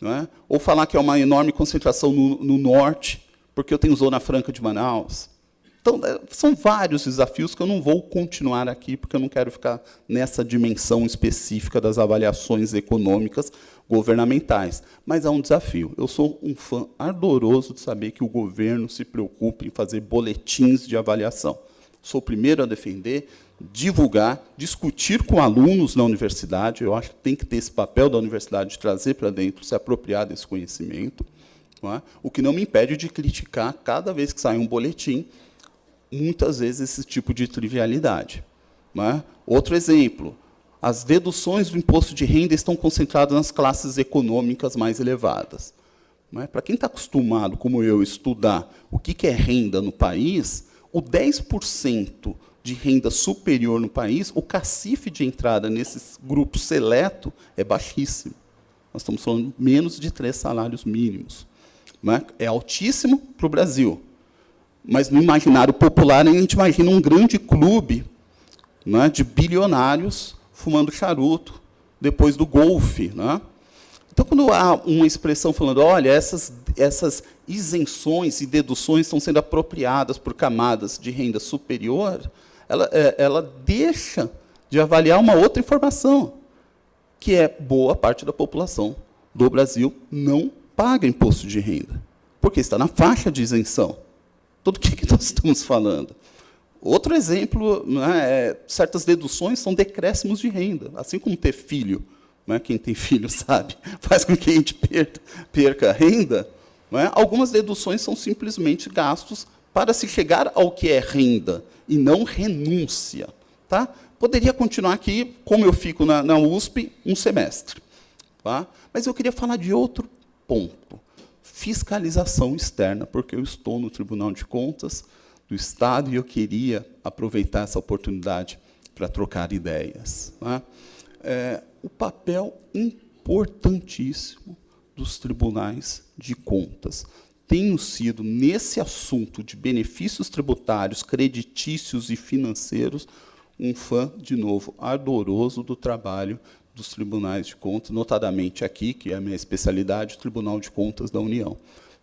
Não é? Ou falar que é uma enorme concentração no norte, porque eu tenho Zona Franca de Manaus. Então, são vários desafios que eu não vou continuar aqui, porque eu não quero ficar nessa dimensão específica das avaliações econômicas governamentais. Mas há um desafio. Eu sou um fã ardoroso de saber que o governo se preocupe em fazer boletins de avaliação. Sou o primeiro a defender, divulgar, discutir com alunos na universidade. Eu acho que tem que ter esse papel da universidade de trazer para dentro, se apropriar desse conhecimento. Não é? O que não me impede de criticar, cada vez que sai um boletim, muitas vezes esse tipo de trivialidade. Não é? Outro exemplo, as deduções do imposto de renda estão concentradas nas classes econômicas mais elevadas. Não é? Para quem está acostumado, como eu, estudar o que é renda no país, o 10% de renda superior no país, o cacife de entrada nesse grupo seleto é baixíssimo. Nós estamos falando de menos de 3 salários mínimos. né? É altíssimo para o Brasil. Mas no imaginário popular, a gente imagina um grande clube, né, de bilionários fumando charuto depois do golfe, né? Então, quando há uma expressão falando, olha, essas isenções e deduções estão sendo apropriadas por camadas de renda superior, ela deixa de avaliar uma outra informação, que é boa parte da população do Brasil não paga imposto de renda, porque está na faixa de isenção. Então, do que nós estamos falando? Outro exemplo, né, certas deduções são decréscimos de renda, assim como ter filho. Né, quem tem filho sabe, faz com que a gente perca a renda. Né, algumas deduções são simplesmente gastos para se chegar ao que é renda, e não renúncia. Tá? Poderia continuar aqui, como eu fico na USP, um semestre. Tá? Mas eu queria falar de outro ponto. Fiscalização externa, porque eu estou no Tribunal de Contas do Estado e eu queria aproveitar essa oportunidade para trocar ideias. Tá? O papel importantíssimo dos tribunais de contas. Tenho sido, nesse assunto de benefícios tributários, creditícios e financeiros, um fã, de novo, ardoroso do trabalho dos tribunais de contas, notadamente aqui, que é a minha especialidade, o Tribunal de Contas da União.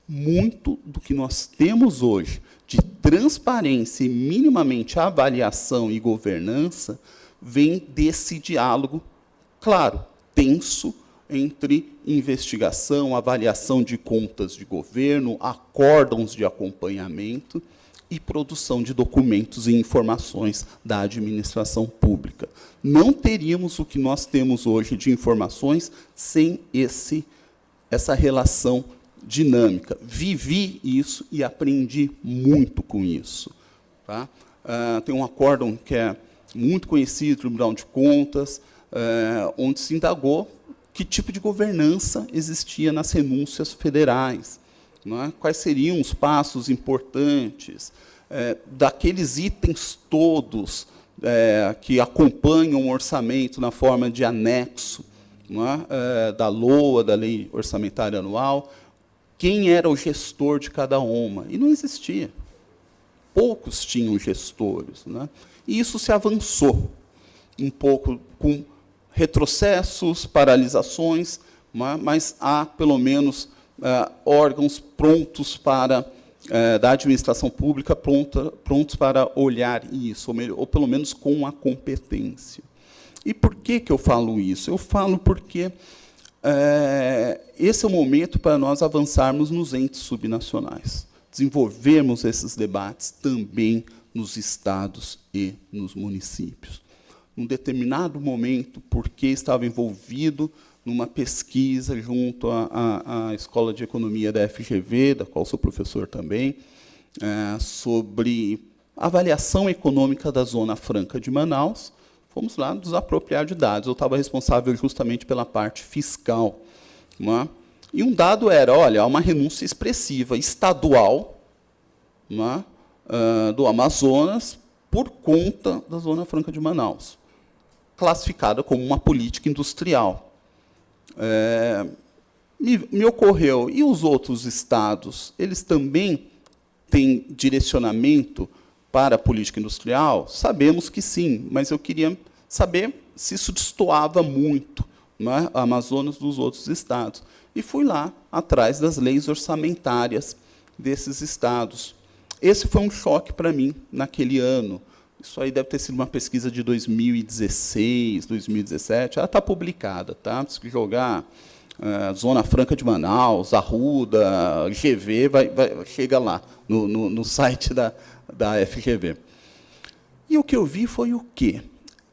Muito do que nós temos hoje de transparência e minimamente avaliação e governança vem desse diálogo, claro, tenso, entre investigação, avaliação de contas de governo, acórdãos de acompanhamento e produção de documentos e informações da administração pública. Não teríamos o que nós temos hoje de informações sem essa relação dinâmica. Vivi isso e aprendi muito com isso. Tá? Tem um acórdão que é muito conhecido, Tribunal de Contas, onde se indagou que tipo de governança existia nas renúncias federais, não é? Quais seriam os passos importantes, daqueles itens todos que acompanham o orçamento na forma de anexo, não é? Da LOA, da Lei Orçamentária Anual, quem era o gestor de cada uma. E não existia. Poucos tinham gestores. Não é? E isso se avançou um pouco com retrocessos, paralisações, mas há, pelo menos, órgãos prontos para, da administração pública, prontos para olhar isso, ou pelo menos com a competência. E por que eu falo isso? Eu falo porque esse é o momento para nós avançarmos nos entes subnacionais, desenvolvermos esses debates também nos estados e nos municípios. Num determinado momento, porque estava envolvido numa pesquisa junto à Escola de Economia da FGV, da qual sou professor também, sobre avaliação econômica da Zona Franca de Manaus. Fomos lá nos apropriar de dados. Eu estava responsável justamente pela parte fiscal. Não é? E um dado era, olha, há uma renúncia expressiva estadual, não é, do Amazonas por conta da Zona Franca de Manaus, classificada como uma política industrial. Me ocorreu, e os outros estados, eles também têm direcionamento para a política industrial? Sabemos que sim, mas eu queria saber se isso destoava muito, não é, a Amazonas dos outros estados. E fui lá, atrás das leis orçamentárias desses estados. Esse foi um choque para mim naquele ano. Isso aí deve ter sido uma pesquisa de 2016, 2017. Ela está publicada, tá? Se jogar Zona Franca de Manaus, Arruda, GV, chega lá, no site da FGV. E o que eu vi foi o quê?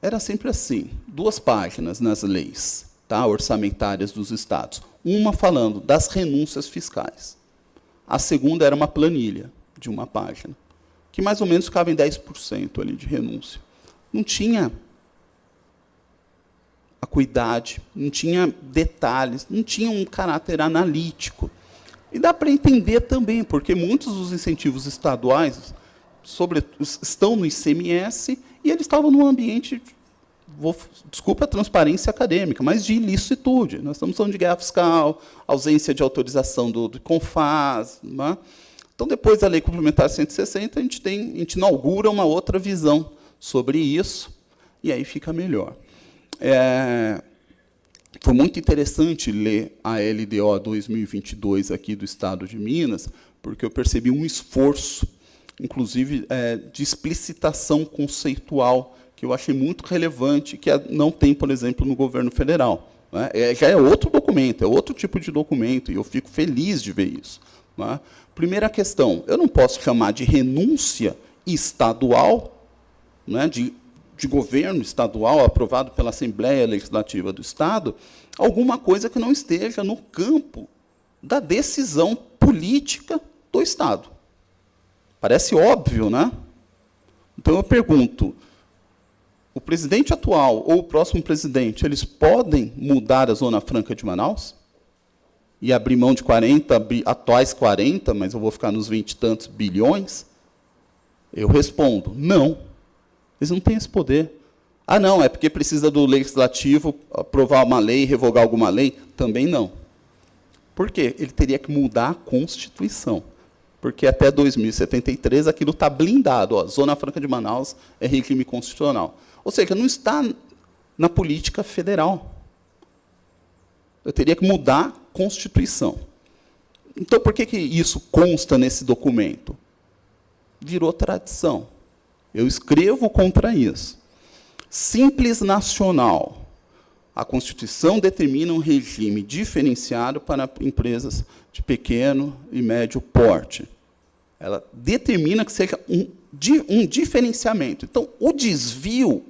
Era sempre assim, 2 páginas nas leis, tá, orçamentárias dos estados. Uma falando das renúncias fiscais. A segunda era uma planilha de 1 página, que mais ou menos ficava em 10% ali de renúncia. Não tinha acuidade, não tinha detalhes, não tinha um caráter analítico. E dá para entender também, porque muitos dos incentivos estaduais estão no ICMS e eles estavam num ambiente desculpa a transparência acadêmica, mas de ilicitude. Nós estamos falando de guerra fiscal, ausência de autorização do CONFAS. Né? Então, depois da Lei Complementar 160, a gente inaugura uma outra visão sobre isso, e aí fica melhor. Foi muito interessante ler a LDO 2022 aqui do Estado de Minas, porque eu percebi um esforço, inclusive, de explicitação conceitual, que eu achei muito relevante, que não tem, por exemplo, no governo federal. Né? Já é outro documento, é outro tipo de documento, e eu fico feliz de ver isso. Né? Primeira questão, eu não posso chamar de renúncia estadual, né, de governo estadual aprovado pela Assembleia Legislativa do Estado, alguma coisa que não esteja no campo da decisão política do Estado. Parece óbvio, né? Então, eu pergunto, o presidente atual ou o próximo presidente, eles podem mudar a Zona Franca de Manaus? E abrir mão de atuais 40, mas eu vou ficar nos 20 e tantos bilhões? Eu respondo, não. Eles não têm esse poder. Ah, não, é porque precisa do legislativo aprovar uma lei, revogar alguma lei? Também não. Por quê? Ele teria que mudar a Constituição. Porque até 2073 aquilo está blindado. Ó, Zona Franca de Manaus é regime constitucional. Ou seja, não está na política federal. Eu teria que mudar a Constituição. Então, por que isso consta nesse documento? Virou tradição. Eu escrevo contra isso. Simples nacional. A Constituição determina um regime diferenciado para empresas de pequeno e médio porte. Ela determina que seja um diferenciamento. Então, o desvio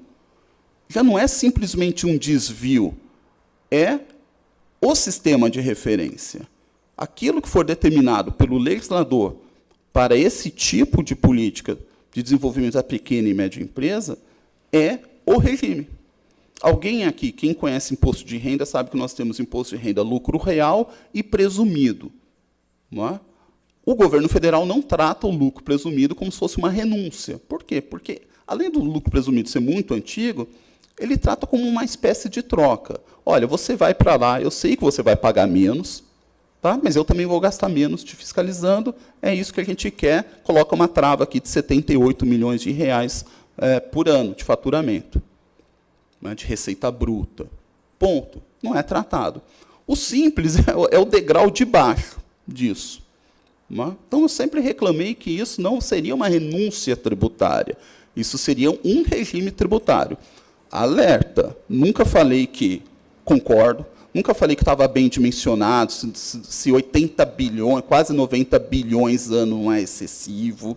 já não é simplesmente um desvio, é o sistema de referência. Aquilo que for determinado pelo legislador para esse tipo de política de desenvolvimento da pequena e média empresa, é o regime. Alguém aqui, quem conhece imposto de renda, sabe que nós temos imposto de renda lucro real e presumido. Não é? O governo federal não trata o lucro presumido como se fosse uma renúncia. Por quê? Porque, além do lucro presumido ser muito antigo, ele trata como uma espécie de troca. Olha, você vai para lá, eu sei que você vai pagar menos, tá? Mas eu também vou gastar menos te fiscalizando, é isso que a gente quer, coloca uma trava aqui de 78 milhões de reais por ano de faturamento, né, de receita bruta. Ponto. Não é tratado. O simples é o degrau de baixo disso. Né? Então, eu sempre reclamei que isso não seria uma renúncia tributária, isso seria um regime tributário. Alerta, nunca falei que concordo, nunca falei que estava bem dimensionado, se 80 bilhões, quase 90 bilhões ano não é excessivo.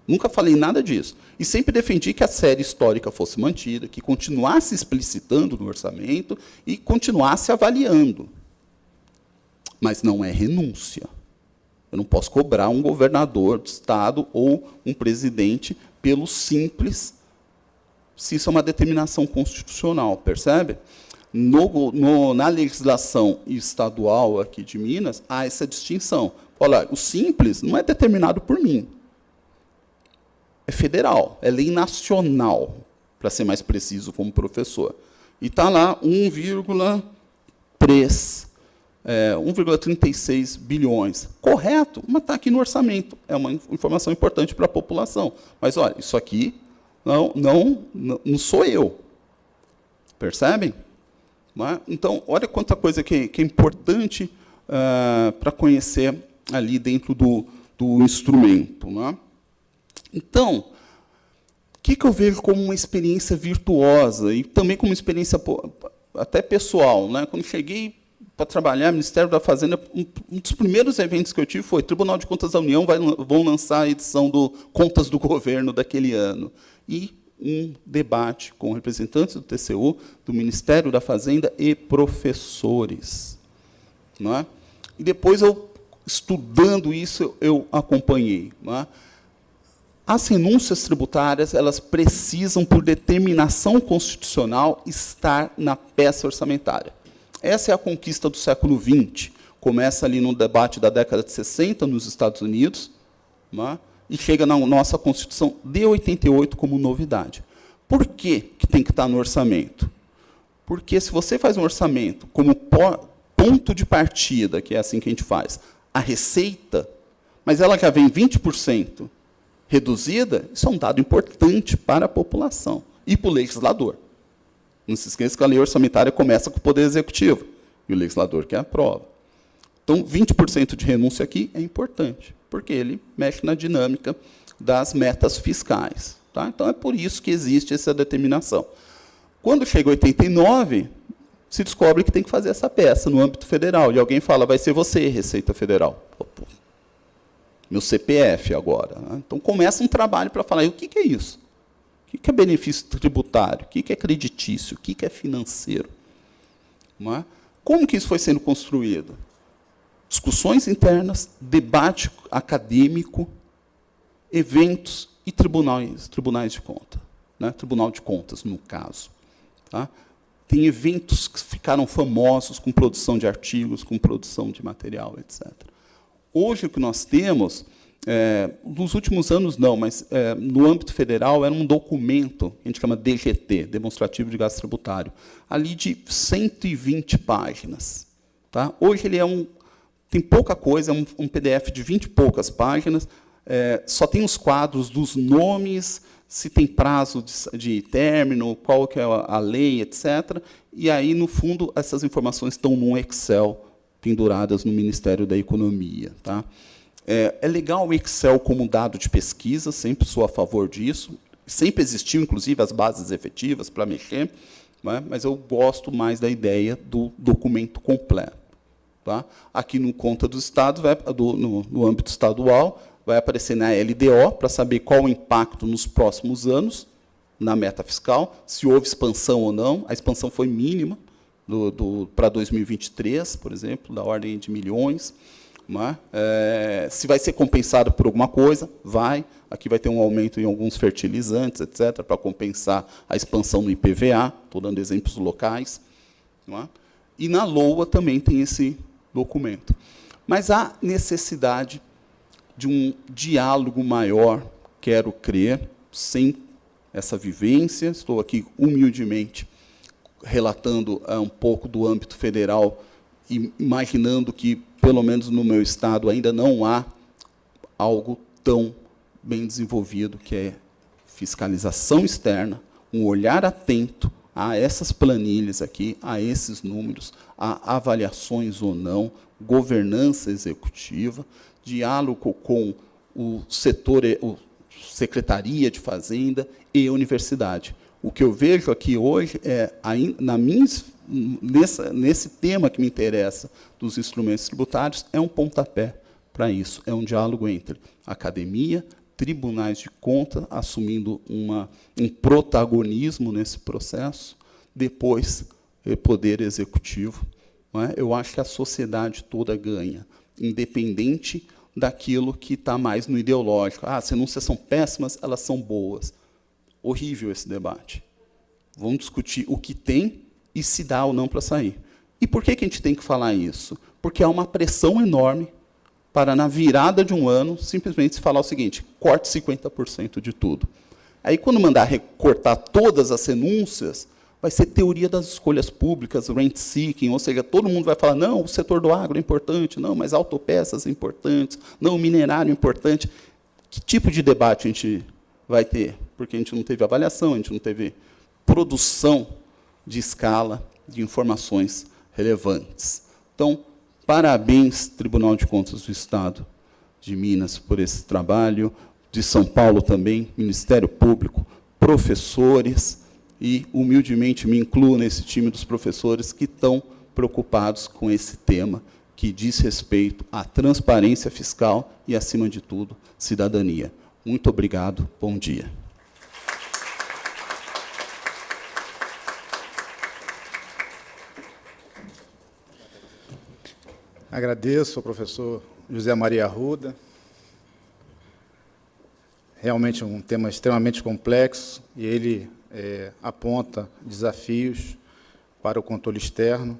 Nunca falei nada disso. E sempre defendi que a série histórica fosse mantida, que continuasse explicitando no orçamento e continuasse avaliando. Mas não é renúncia. Eu não posso cobrar um governador de Estado ou um presidente pelo simples, se isso é uma determinação constitucional, percebe? Na legislação estadual aqui de Minas, há essa distinção. Olha, o simples não é determinado por mim. É federal, é lei nacional, para ser mais preciso como professor. E está lá 1,36 bilhões. Correto, mas está aqui no orçamento. É uma informação importante para a população. Mas, olha, isso aqui não sou eu. Percebem? Então, olha quanta coisa que é importante para conhecer ali dentro do instrumento. Não é? Então, o que eu vejo como uma experiência virtuosa e também como uma experiência até pessoal? Né? Quando cheguei para trabalhar no Ministério da Fazenda, um dos primeiros eventos que eu tive foi Tribunal de Contas da União vão lançar a edição do Contas do Governo daquele ano. E um debate com representantes do TCU, do Ministério da Fazenda e professores. Não é? E depois, estudando isso, eu acompanhei. Não é? As renúncias tributárias, elas precisam, por determinação constitucional, estar na peça orçamentária. Essa é a conquista do século XX. Começa ali no debate da década de 60, nos Estados Unidos, não é? E chega na nossa Constituição de 88 como novidade. Por que que tem que estar no orçamento? Porque se você faz um orçamento como ponto de partida, que é assim que a gente faz, a receita, mas ela já vem 20% reduzida, isso é um dado importante para a população e para o legislador. Não se esqueça que a lei orçamentária começa com o Poder Executivo, e o legislador que aprova. Então, 20% de renúncia aqui é importante, porque ele mexe na dinâmica das metas fiscais. Tá? Então, é por isso que existe essa determinação. Quando chega 89, se descobre que tem que fazer essa peça no âmbito federal, e alguém fala, vai ser você, Receita Federal. Pô, meu CPF agora. Né? Então, começa um trabalho para falar, e o que é isso? O que é benefício tributário? O que é creditício? O que é financeiro? Não é? Como que isso foi sendo construído? Discussões internas, debate acadêmico, eventos e tribunais de conta. Né? Tribunal de Contas, no caso. Tá? Tem eventos que ficaram famosos com produção de artigos, com produção de material, etc. Hoje, o que nós temos, nos últimos anos não, mas no âmbito federal, era um documento, que a gente chama DGT, Demonstrativo de Gasto Tributário, ali de 120 páginas. Tá? Hoje, ele tem pouca coisa, é um PDF de 20 e poucas páginas, só tem os quadros dos nomes, se tem prazo de término, qual que é a lei, etc. E aí, no fundo, essas informações estão num Excel, penduradas no Ministério da Economia. Tá? É legal o Excel como dado de pesquisa, sempre sou a favor disso. Sempre existiu, inclusive, as bases efetivas para mexer, né? Mas eu gosto mais da ideia do documento completo. Tá? Aqui no Conta do Estado, no âmbito estadual, vai aparecer na LDO, para saber qual o impacto nos próximos anos, na meta fiscal, se houve expansão ou não. A expansão foi mínima, para 2023, por exemplo, da ordem de milhões. Né? Se vai ser compensado por alguma coisa, vai. Aqui vai ter um aumento em alguns fertilizantes, etc., para compensar a expansão no IPVA, estou dando exemplos locais. Não é? E na LOA também tem esse documento. Mas há necessidade de um diálogo maior, quero crer, sem essa vivência. Estou aqui humildemente relatando um pouco do âmbito federal e imaginando que, pelo menos no meu estado, ainda não há algo tão bem desenvolvido, que é fiscalização externa, um olhar atento a essas planilhas aqui, a esses números, a avaliações ou não, governança executiva, diálogo com o setor, Secretaria de Fazenda e Universidade. O que eu vejo aqui hoje nesse tema que me interessa dos instrumentos tributários, é um pontapé para isso, é um diálogo entre academia, tribunais de conta, assumindo um protagonismo nesse processo, depois poder executivo. Não é? Eu acho que a sociedade toda ganha, independente daquilo que está mais no ideológico. As renúncias são péssimas, elas são boas. Horrível esse debate. Vamos discutir o que tem e se dá ou não para sair. E por que a gente tem que falar isso? Porque há uma pressão enorme para, na virada de um ano, simplesmente se falar o seguinte: corte 50% de tudo. Aí, quando mandar recortar todas as renúncias, vai ser teoria das escolhas públicas, rent-seeking, ou seja, todo mundo vai falar, não, o setor do agro é importante, não, mas autopeças é importante, não, o minerário é importante. Que tipo de debate a gente vai ter? Porque a gente não teve avaliação, a gente não teve produção de escala de informações relevantes. Então, parabéns, Tribunal de Contas do Estado de Minas, por esse trabalho, de São Paulo também, Ministério Público, professores, e, humildemente, me incluo nesse time dos professores que estão preocupados com esse tema, que diz respeito à transparência fiscal e, acima de tudo, cidadania. Muito obrigado, bom dia. Agradeço ao professor José Maria Arruda. Realmente um tema extremamente complexo, e ele aponta desafios para o controle externo.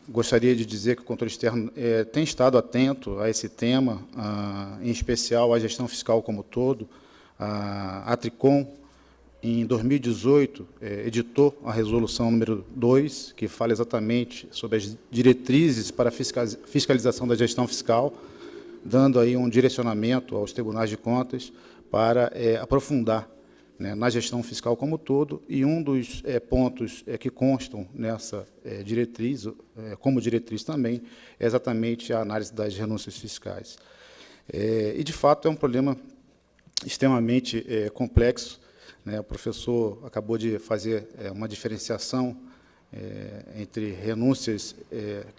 Gostaria de dizer que o controle externo tem estado atento a esse tema, em especial à gestão fiscal como um todo. A Tricom em 2018, editou a resolução número 2, que fala exatamente sobre as diretrizes para a fiscalização da gestão fiscal, dando aí um direcionamento aos tribunais de contas para aprofundar, né, na gestão fiscal como um todo, e um dos pontos que constam nessa diretriz, como diretriz também, é exatamente a análise das renúncias fiscais. E, de fato, é um problema extremamente complexo, né? O professor acabou de fazer uma diferenciação entre renúncias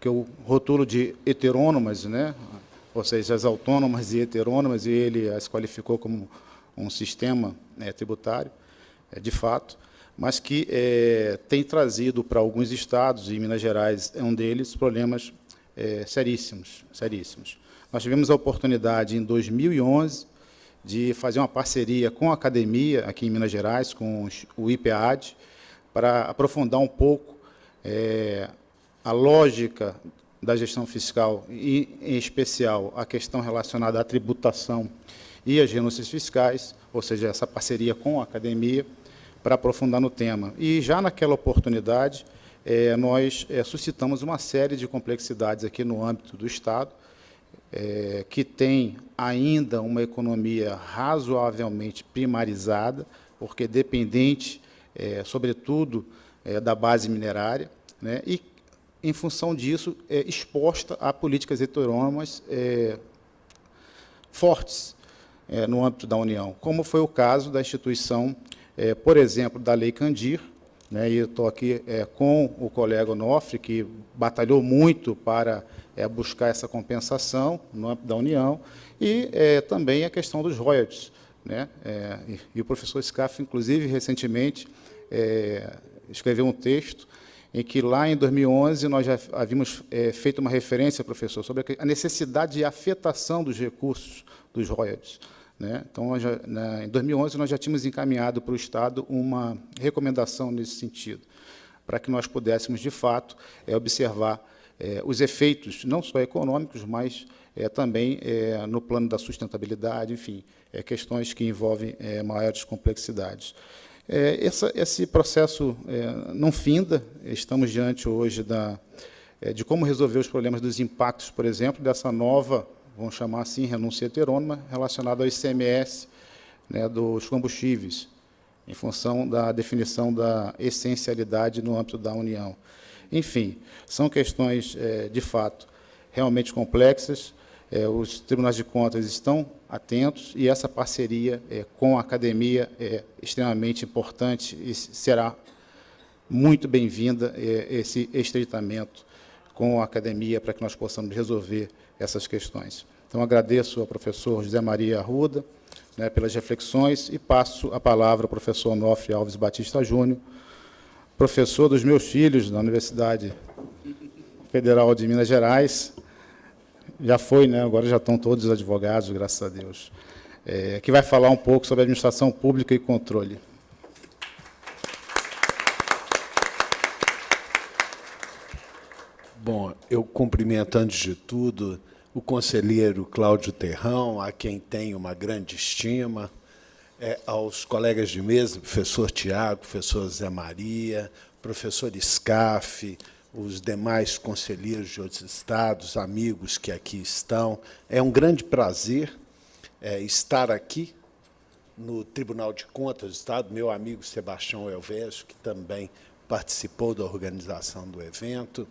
que eu rotulo de heterônomas, né? Ou seja, as autônomas e heterônomas, e ele as qualificou como um sistema tributário, de fato, mas que tem trazido para alguns estados, e Minas Gerais é um deles, problemas seríssimos, seríssimos. Nós tivemos a oportunidade, em 2011, de fazer uma parceria com a academia, aqui em Minas Gerais, com o IPEAD, para aprofundar um pouco a lógica da gestão fiscal, e, em especial, a questão relacionada à tributação e às renúncias fiscais, ou seja, essa parceria com a academia, para aprofundar no tema. E, já naquela oportunidade, nós suscitamos uma série de complexidades aqui no âmbito do Estado, que tem ainda uma economia razoavelmente primarizada, porque dependente, sobretudo, da base minerária, né, e, em função disso, exposta a políticas heterônomas fortes no âmbito da União, como foi o caso da instituição, por exemplo, da Lei Candir, né, e eu estou aqui com o colega Onofre, que batalhou muito para buscar essa compensação no âmbito da União, e também a questão dos royalties, né, e o professor Scaff, inclusive, recentemente, escreveu um texto em que, lá em 2011, nós já havíamos feito uma referência, professor, sobre a necessidade de afetação dos recursos dos royalties, né? Então, em 2011, nós já tínhamos encaminhado para o Estado uma recomendação nesse sentido, para que nós pudéssemos, de fato, observar os efeitos, não só econômicos, mas também no plano da sustentabilidade, enfim, questões que envolvem maiores complexidades. Esse processo não finda. Estamos diante hoje de como resolver os problemas dos impactos, por exemplo, dessa nova, vamos chamar assim, renúncia heterônoma, relacionada ao ICMS, né, dos combustíveis, em função da definição da essencialidade no âmbito da União. Enfim, são questões, de fato, realmente complexas. Os tribunais de contas estão atentos, e essa parceria com a academia é extremamente importante, e será muito bem-vinda esse estreitamento com a academia, para que nós possamos resolver essas questões. Então, agradeço ao professor José Maria Arruda, né, pelas reflexões, e passo a palavra ao professor Onofre Alves Batista Júnior, professor dos meus filhos na Universidade Federal de Minas Gerais. Já foi, né? Agora já estão todos advogados, graças a Deus, que vai falar um pouco sobre administração pública e controle. Bom, eu cumprimento, antes de tudo, o conselheiro Cláudio Terrão, a quem tenho uma grande estima, aos colegas de mesa, professor Tiago, professor Zé Maria, professor Scaff, os demais conselheiros de outros estados, amigos que aqui estão. É um grande prazer estar aqui no Tribunal de Contas do Estado, meu amigo Sebastião Elvésio, que também participou da organização do evento.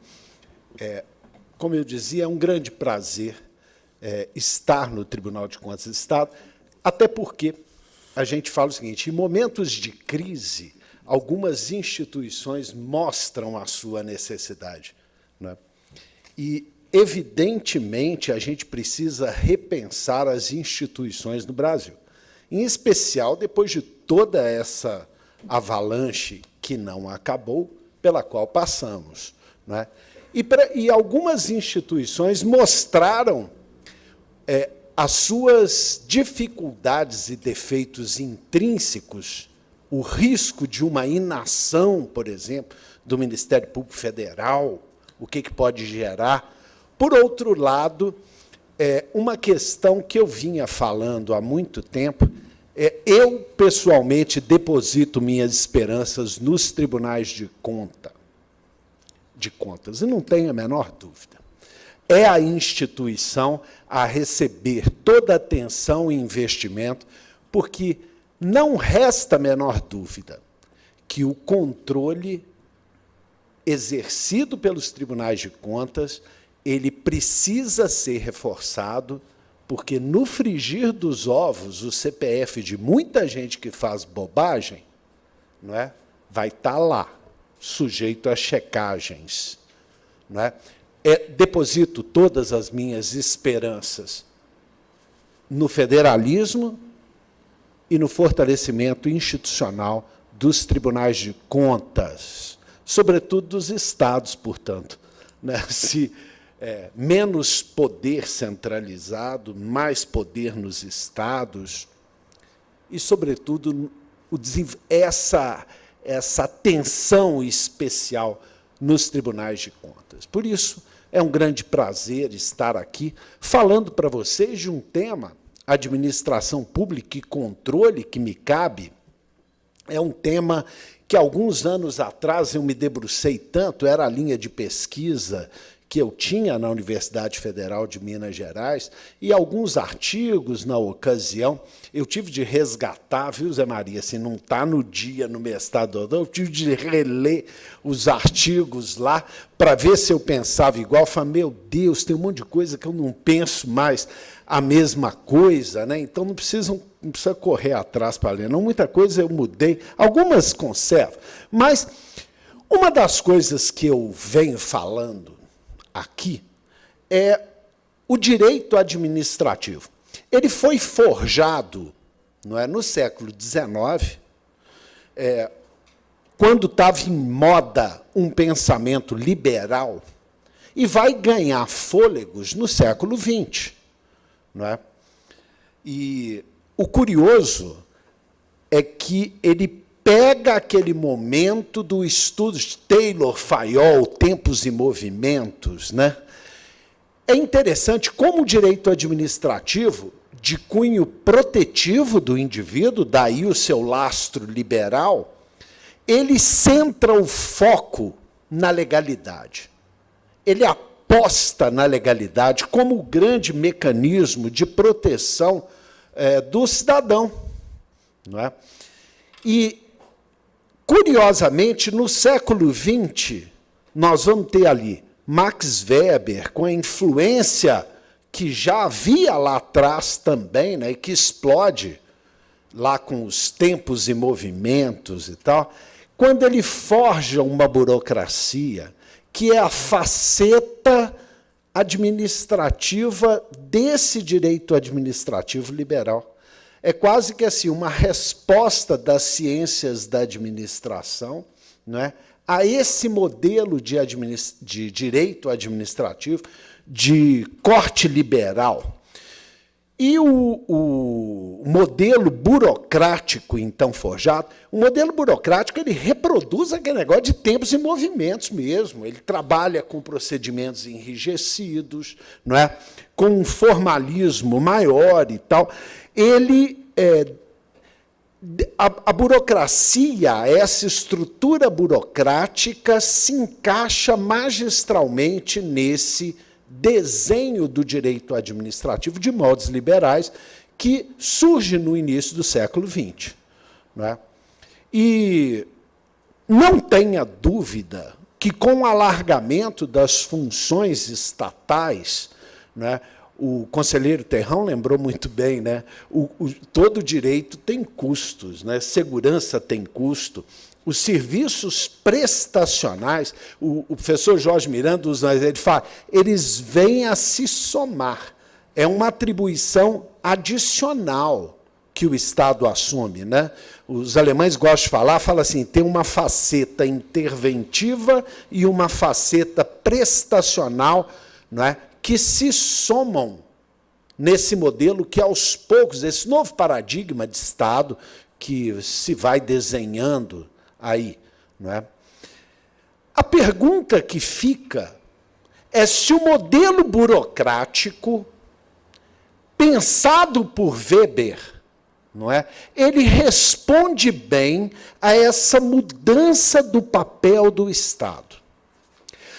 Como eu dizia, é um grande prazer estar no Tribunal de Contas do Estado, até porque a gente fala o seguinte: em momentos de crise, algumas instituições mostram a sua necessidade, né? E, evidentemente, a gente precisa repensar as instituições no Brasil, em especial depois de toda essa avalanche que não acabou, pela qual passamos, né? E algumas instituições mostraram as suas dificuldades e defeitos intrínsecos, o risco de uma inação, por exemplo, do Ministério Público Federal, o que pode gerar. Por outro lado, uma questão que eu vinha falando há muito tempo, Eu, pessoalmente, deposito minhas esperanças nos tribunais de contas, e não tenho a menor dúvida. É a instituição a receber toda a atenção e investimento, porque não resta a menor dúvida que o controle exercido pelos tribunais de contas, ele precisa ser reforçado, porque no frigir dos ovos, o CPF de muita gente que faz bobagem, não é, vai estar lá, sujeito a checagens. Não é? Deposito todas as minhas esperanças no federalismo e no fortalecimento institucional dos tribunais de contas, sobretudo dos estados, portanto. Né? Se menos poder centralizado, mais poder nos estados, e, sobretudo, essa atenção especial nos tribunais de contas. Por isso, é um grande prazer estar aqui falando para vocês de um tema, administração pública e controle, que me cabe. É um tema que, alguns anos atrás, eu me debrucei tanto, era a linha de pesquisa que eu tinha na Universidade Federal de Minas Gerais, e alguns artigos, na ocasião, eu tive de resgatar, viu, Zé Maria, assim, não está no dia, no mestrado, não, eu tive de reler os artigos lá, para ver se eu pensava igual. Eu falei, meu Deus, tem um monte de coisa que eu não penso mais a mesma coisa, né? Então não precisa correr atrás para ler, não, muita coisa eu mudei, algumas conservo, mas uma das coisas que eu venho falando aqui é o direito administrativo. Ele foi forjado, não é, no século XIX, quando estava em moda um pensamento liberal, e vai ganhar fôlegos no século XX. Não é? E o curioso é que ele pega aquele momento do estudo de Taylor Fayol, Tempos e Movimentos, né? É interessante como o direito administrativo, de cunho protetivo do indivíduo, daí o seu lastro liberal, ele centra o foco na legalidade. Ele aposta na legalidade como o grande mecanismo de proteção do cidadão. Não é? E, curiosamente, no século XX, nós vamos ter ali Max Weber, com a influência que já havia lá atrás também, né, e que explode lá com os Tempos e Movimentos e tal, quando ele forja uma burocracia que é a faceta administrativa desse direito administrativo liberal. É quase que assim uma resposta das ciências da administração, não é, a esse modelo de direito administrativo de corte liberal. E o modelo burocrático, então, forjado, o modelo burocrático ele reproduz aquele negócio de tempos e movimentos mesmo. Ele trabalha com procedimentos enrijecidos, não é? Com um formalismo maior e tal. A burocracia, essa estrutura burocrática, se encaixa magistralmente nesse desenho do direito administrativo de modos liberais que surge no início do século XX. Não é? E não tenha dúvida que, com o alargamento das funções estatais, não é, o conselheiro Terrão lembrou muito bem, né? Todo direito tem custos, né? Segurança tem custo. Os serviços prestacionais, o professor Jorge Miranda, ele fala, eles vêm a se somar. É uma atribuição adicional que o Estado assume, né? Os alemães gostam de falar, fala assim, tem uma faceta interventiva e uma faceta prestacional, não é, que se somam nesse modelo que, aos poucos, esse novo paradigma de Estado que se vai desenhando aí, não é? A pergunta que fica é se o modelo burocrático pensado por Weber, não é? Ele responde bem a essa mudança do papel do Estado.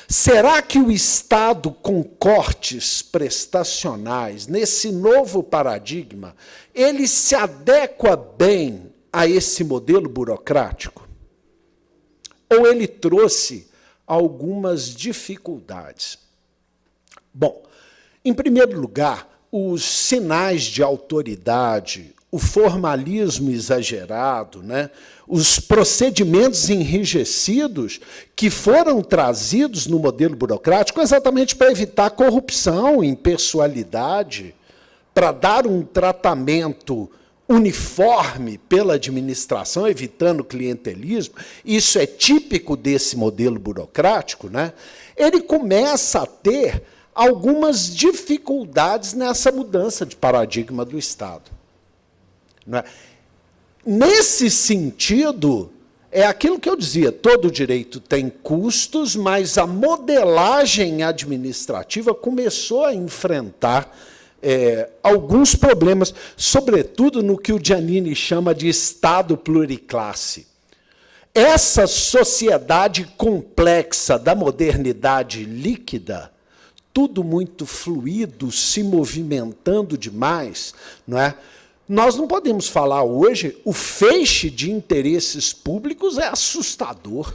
Será que o Estado, com cortes prestacionais, nesse novo paradigma, ele se adequa bem a esse modelo burocrático? Ou ele trouxe algumas dificuldades? Bom, em primeiro lugar, os sinais de autoridade, o formalismo exagerado, né? Os procedimentos enrijecidos que foram trazidos no modelo burocrático exatamente para evitar corrupção, impessoalidade, para dar um tratamento uniforme pela administração, evitando o clientelismo. Isso é típico desse modelo burocrático, né? Ele começa a ter algumas dificuldades nessa mudança de paradigma do Estado. Não é? Nesse sentido, é aquilo que eu dizia, todo direito tem custos, mas a modelagem administrativa começou a enfrentar alguns problemas, sobretudo no que o Giannini chama de Estado pluriclasse. Essa sociedade complexa da modernidade líquida, tudo muito fluido, se movimentando demais, não é? Nós não podemos falar hoje, o feixe de interesses públicos é assustador.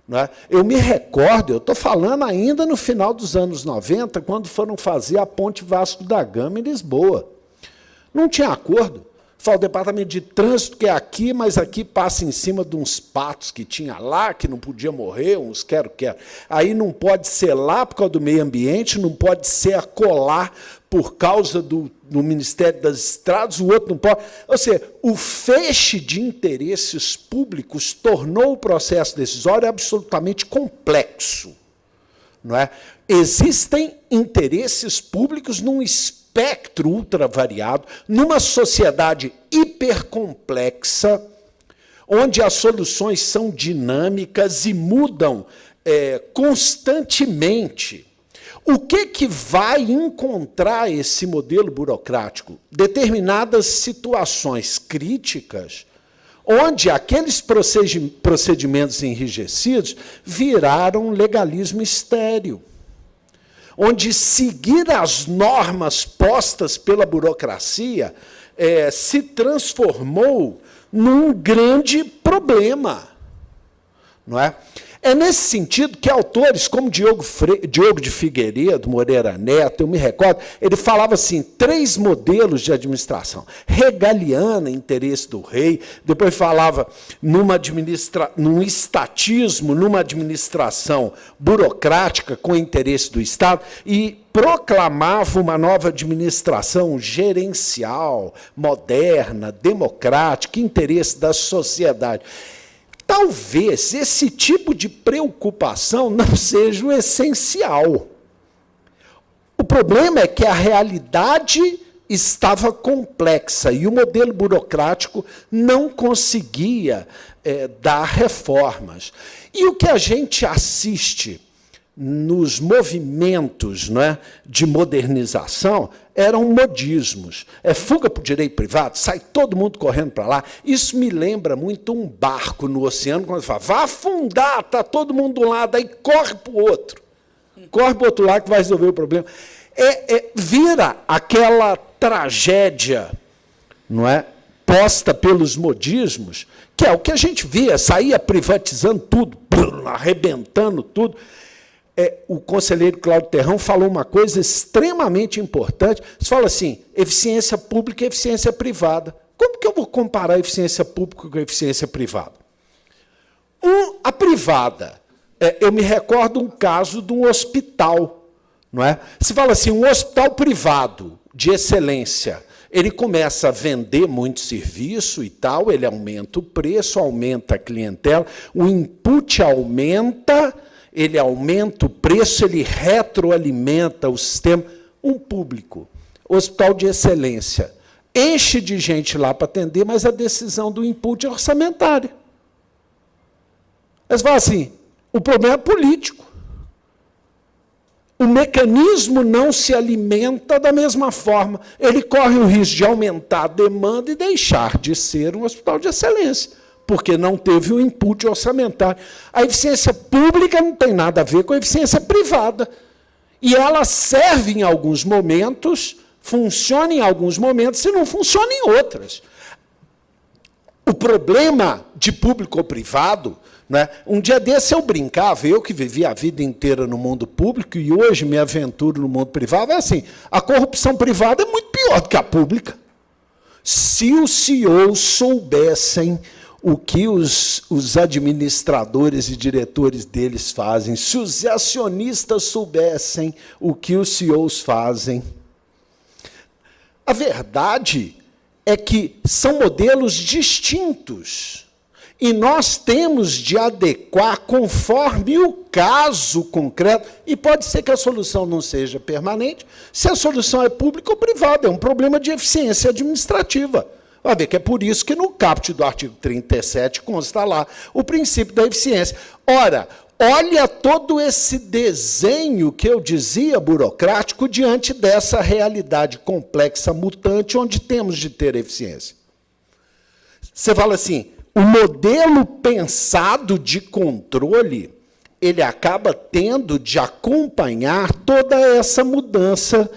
Não é? Eu me recordo, eu estou falando ainda no final dos anos 90, quando foram fazer a Ponte Vasco da Gama em Lisboa. Não tinha acordo. Fala o departamento de trânsito que é aqui, mas aqui passa em cima de uns patos que tinha lá, que não podia morrer, uns quero-quero. Aí não pode ser lá por causa do meio ambiente, não pode ser acolá por causa do Ministério das Estradas, o outro não pode. Ou seja, o feixe de interesses públicos tornou o processo decisório absolutamente complexo. Não é? Existem interesses públicos num espectro ultravariado, numa sociedade hipercomplexa, onde as soluções são dinâmicas e mudam constantemente. O que vai encontrar esse modelo burocrático? Determinadas situações críticas, onde aqueles procedimentos enrijecidos viraram legalismo estéril, onde seguir as normas postas pela burocracia se transformou num grande problema. Não é? É nesse sentido que autores como Diogo de Figueiredo, Moreira Neto, eu me recordo, ele falava assim, 3 modelos de administração. Regaliana, interesse do rei, depois falava num estatismo, numa administração burocrática com interesse do Estado, e proclamava uma nova administração gerencial, moderna, democrática, interesse da sociedade. Talvez esse tipo de preocupação não seja o essencial. O problema é que a realidade estava complexa e o modelo burocrático não conseguia dar reformas. E o que a gente assiste nos movimentos, não é, de modernização eram modismos. Fuga para o direito privado, sai todo mundo correndo para lá. Isso me lembra muito um barco no oceano, quando fala, vai afundar, está todo mundo de um lado, aí corre para o outro. Corre para o outro lado que vai resolver o problema. Vira aquela tragédia, não é, posta pelos modismos, que é o que a gente via, saía privatizando tudo, arrebentando tudo. O conselheiro Cláudio Terrão falou uma coisa extremamente importante. Você fala assim, eficiência pública e eficiência privada. Como que eu vou comparar a eficiência pública com a eficiência privada? A privada, eu me recordo um caso de um hospital. Não é? Você fala assim, um hospital privado de excelência, ele começa a vender muito serviço e tal, ele aumenta o preço, aumenta a clientela, o input aumenta, ele aumenta o preço, ele retroalimenta o sistema. Um público, hospital de excelência, enche de gente lá para atender, mas a decisão do input é orçamentária. Eles falam assim, o problema é político. o mecanismo não se alimenta da mesma forma. Ele corre o risco de aumentar a demanda e deixar de ser um hospital de excelência, porque não teve o input orçamentário. A eficiência pública não tem nada a ver com a eficiência privada. E ela serve em alguns momentos, funciona em alguns momentos, e não funciona em outras. O problema de público ou privado, né? Um dia desse eu brincava, eu que vivi a vida inteira no mundo público e hoje me aventuro no mundo privado, é assim, a corrupção privada é muito pior do que a pública. Se os CEOs soubessem o que os administradores e diretores deles fazem, se os acionistas soubessem o que os CEOs fazem, a verdade é que são modelos distintos. E nós temos de adequar conforme o caso concreto. E pode ser que a solução não seja permanente, se a solução é pública ou privada. É um problema de eficiência administrativa. Vai ver que é por isso que no caput do artigo 37 consta lá o princípio da eficiência. Ora, olha todo esse desenho que eu dizia burocrático diante dessa realidade complexa, mutante, onde temos de ter eficiência. Você fala assim, o modelo pensado de controle, ele acaba tendo de acompanhar toda essa mudança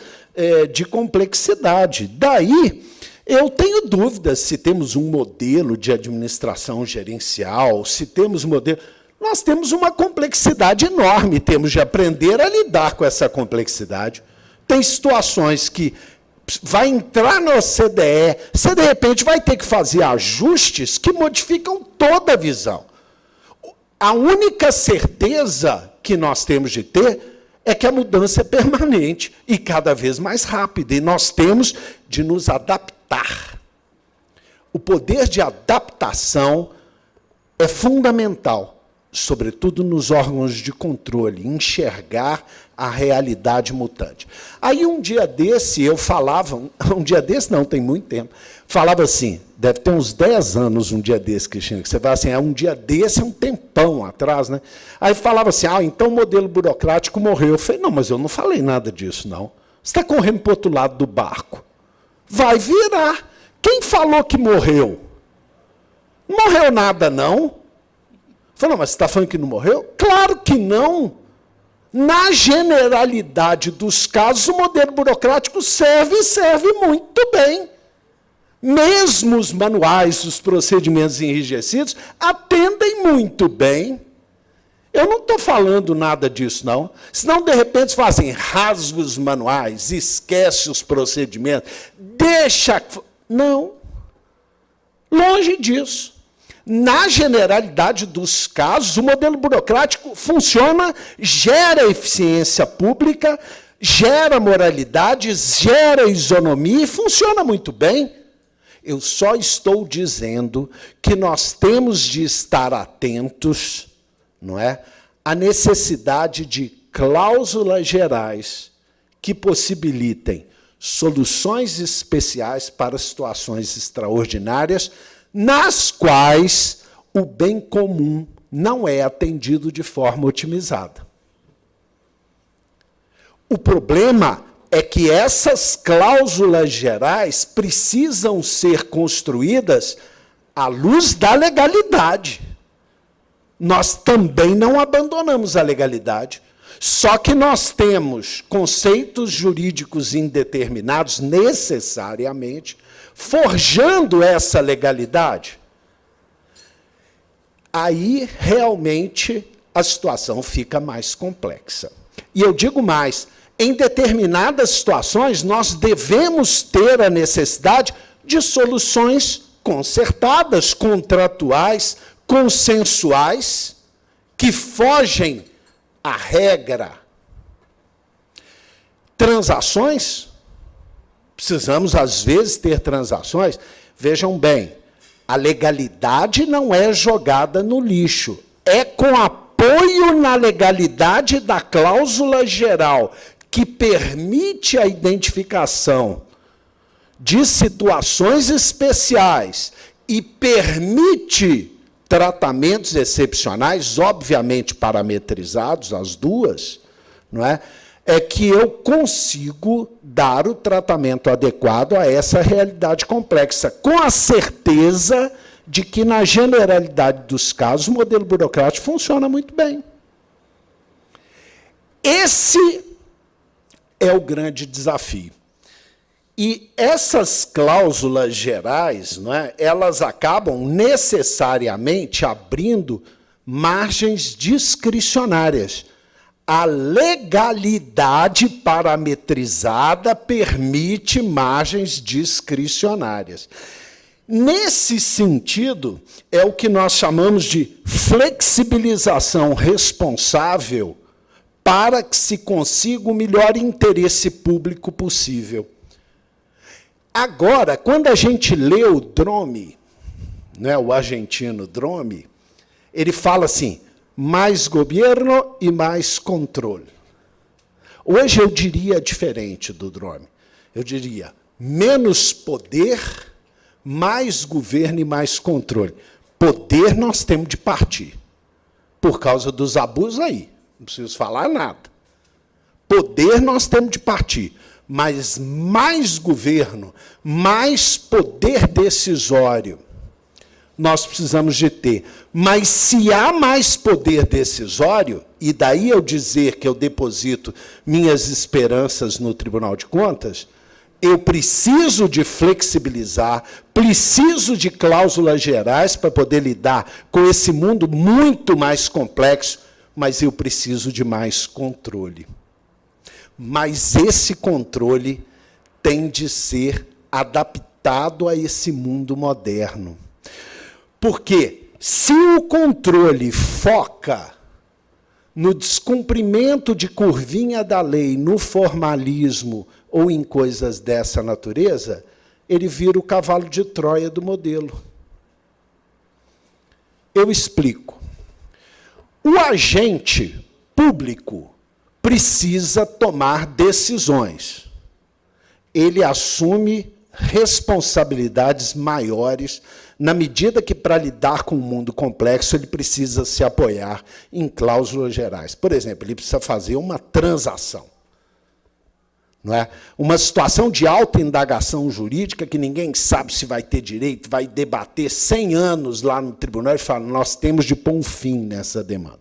de complexidade. Daí, eu tenho dúvidas se temos um modelo de administração gerencial, se temos um modelo... Nós temos uma complexidade enorme, temos de aprender a lidar com essa complexidade. Tem situações que vai entrar na OCDE, você, de repente, vai ter que fazer ajustes que modificam toda a visão. A única certeza que nós temos de ter é que a mudança é permanente e cada vez mais rápida, e nós temos de nos adaptar. O poder de adaptação é fundamental, sobretudo nos órgãos de controle, enxergar a realidade mutante. Aí, um dia desse, eu falava, um dia desse não, tem muito tempo, falava assim, deve ter uns 10 anos um dia desse, Cristina, que você vai assim, um dia desse é um tempão atrás, né? Aí falava assim, então o modelo burocrático morreu. Eu falei, não, mas eu não falei nada disso, não. Você está correndo para o outro lado do barco. Vai virar. Quem falou que morreu? Não morreu nada, não. Falei, mas você está falando que não morreu? Claro que não. Na generalidade dos casos, o modelo burocrático serve e serve muito bem. Mesmo os manuais, os procedimentos enrijecidos, atendem muito bem. Eu não estou falando nada disso, não. Senão, de repente, fazem rasga os manuais, esquece os procedimentos, deixa... Não. Longe disso. Na generalidade dos casos, o modelo burocrático funciona, gera eficiência pública, gera moralidade, gera isonomia e funciona muito bem. Eu só estou dizendo que nós temos de estar atentos, não é, à necessidade de cláusulas gerais que possibilitem soluções especiais para situações extraordinárias, nas quais o bem comum não é atendido de forma otimizada. O problema é que essas cláusulas gerais precisam ser construídas à luz da legalidade. Nós também não abandonamos a legalidade, só que nós temos conceitos jurídicos indeterminados, necessariamente, forjando essa legalidade. Aí, realmente, a situação fica mais complexa. E eu digo mais, em determinadas situações, nós devemos ter a necessidade de soluções concertadas, contratuais, consensuais, que fogem à regra. Transações, precisamos, às vezes, ter transações. Vejam bem, a legalidade não é jogada no lixo, é com apoio na legalidade da cláusula geral, que permite a identificação de situações especiais e permite tratamentos excepcionais, obviamente parametrizados, as duas, não é? é que eu consigo dar o tratamento adequado a essa realidade complexa, com a certeza de que, na generalidade dos casos, o modelo burocrático funciona muito bem. Esse é o grande desafio. E essas cláusulas gerais, não é, elas acabam necessariamente abrindo margens discricionárias. A legalidade parametrizada permite margens discricionárias. Nesse sentido, é o que nós chamamos de flexibilização responsável para que se consiga o melhor interesse público possível. Agora, quando a gente lê o Dromi, né, o argentino Dromi, ele fala assim, mais governo e mais controle. Hoje eu diria diferente do Dromi. Eu diria menos poder, mais governo e mais controle. Poder nós temos de partir, por causa dos abusos aí. Não preciso falar nada. Poder nós temos de partir, mas mais governo, mais poder decisório nós precisamos de ter. Mas se há mais poder decisório, e daí eu dizer que eu deposito minhas esperanças no Tribunal de Contas, eu preciso de flexibilizar, preciso de cláusulas gerais para poder lidar com esse mundo muito mais complexo, mas eu preciso de mais controle. Mas esse controle tem de ser adaptado a esse mundo moderno. Porque se o controle foca no descumprimento de curvinha da lei, no formalismo ou em coisas dessa natureza, ele vira o cavalo de Troia do modelo. Eu explico. O agente público precisa tomar decisões. Ele assume responsabilidades maiores, na medida que, para lidar com um mundo complexo, ele precisa se apoiar em cláusulas gerais. Por exemplo, ele precisa fazer uma transação. Não é? Uma situação de alta indagação jurídica, que ninguém sabe se vai ter direito, vai debater 100 anos lá no tribunal e fala, nós temos de pôr um fim nessa demanda.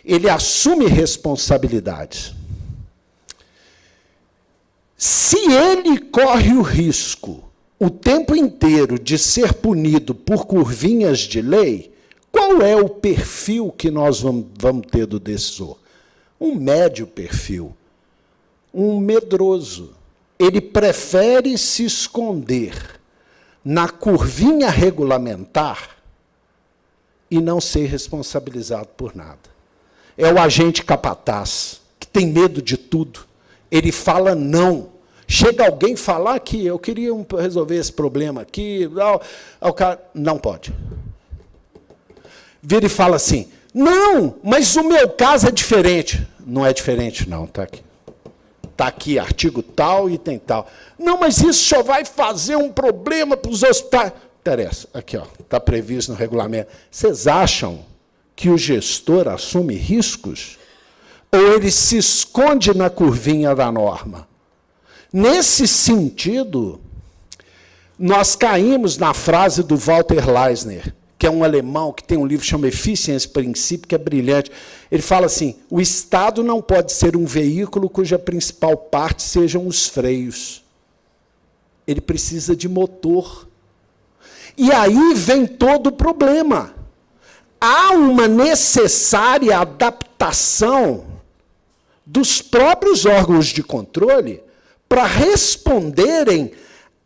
Ele assume responsabilidades. Se ele corre o risco o tempo inteiro de ser punido por curvinhas de lei, qual é o perfil que nós vamos ter do decisor? Um médio perfil, um medroso. Ele prefere se esconder na curvinha regulamentar e não ser responsabilizado por nada. É o agente capataz, que tem medo de tudo. Ele fala não. Chega alguém falar que eu queria resolver esse problema aqui, o cara não pode. Vira e fala assim, não, mas o meu caso é diferente. Não é diferente, não, está aqui. Está aqui, artigo tal e tem tal. Não, mas isso só vai fazer um problema para os hospitais. Interessa, aqui, está previsto no regulamento. Vocês acham que o gestor assume riscos? Ou ele se esconde na curvinha da norma? Nesse sentido, nós caímos na frase do Walter Leisner, que é um alemão que tem um livro chamado Eficiência-Princípio, que é brilhante. Ele fala assim, o Estado não pode ser um veículo cuja principal parte sejam os freios. Ele precisa de motor. E aí vem todo o problema. Há uma necessária adaptação dos próprios órgãos de controle para responderem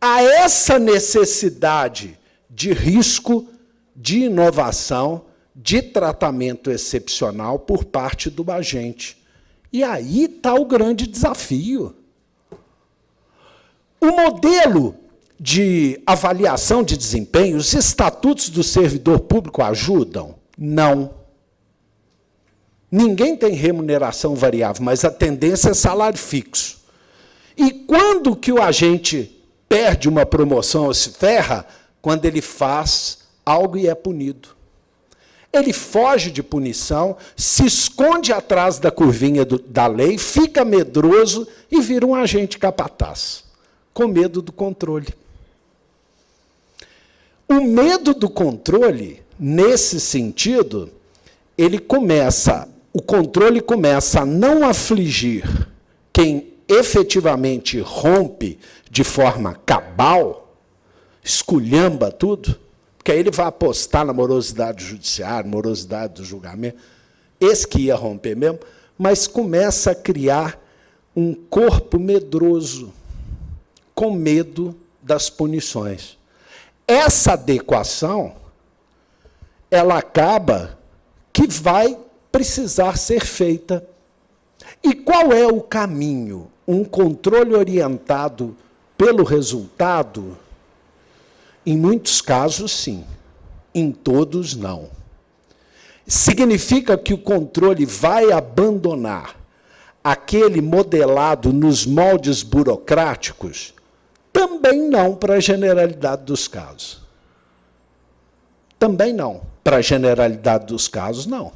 a essa necessidade de risco, de inovação, de tratamento excepcional por parte do agente. E aí está o grande desafio. O modelo de avaliação de desempenho, os estatutos do servidor público ajudam? Não. Ninguém tem remuneração variável, mas a tendência é salário fixo. E quando que o agente perde uma promoção ou se ferra? Quando ele faz algo e é punido. Ele foge de punição, se esconde atrás da curvinha da lei, fica medroso e vira um agente capataz, com medo do controle. O medo do controle, nesse sentido, o controle começa a não afligir quem efetivamente rompe de forma cabal, esculhamba tudo, porque aí ele vai apostar na morosidade do judiciário, morosidade do julgamento, esse que ia romper mesmo, mas começa a criar um corpo medroso, com medo das punições. Essa adequação, ela acaba que vai precisar ser feita. E qual é o caminho? Um controle orientado pelo resultado? Em muitos casos, sim. Em todos, não. Significa que o controle vai abandonar aquele modelado nos moldes burocráticos? Também não, para a generalidade dos casos. Também não. Para a generalidade dos casos, não.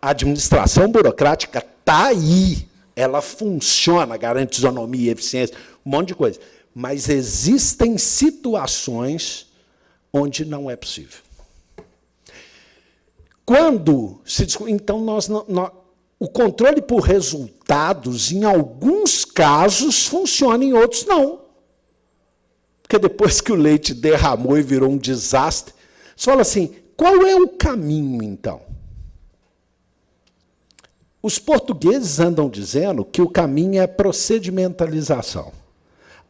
A administração burocrática está aí. Ela funciona, garante isonomia, eficiência, um monte de coisa. Mas existem situações onde não é possível. Quando se discute, então, o controle por resultados, em alguns casos, funciona, em outros não. Porque depois que o leite derramou e virou um desastre, você fala assim, qual é o caminho, então? Os portugueses andam dizendo que o caminho é a procedimentalização.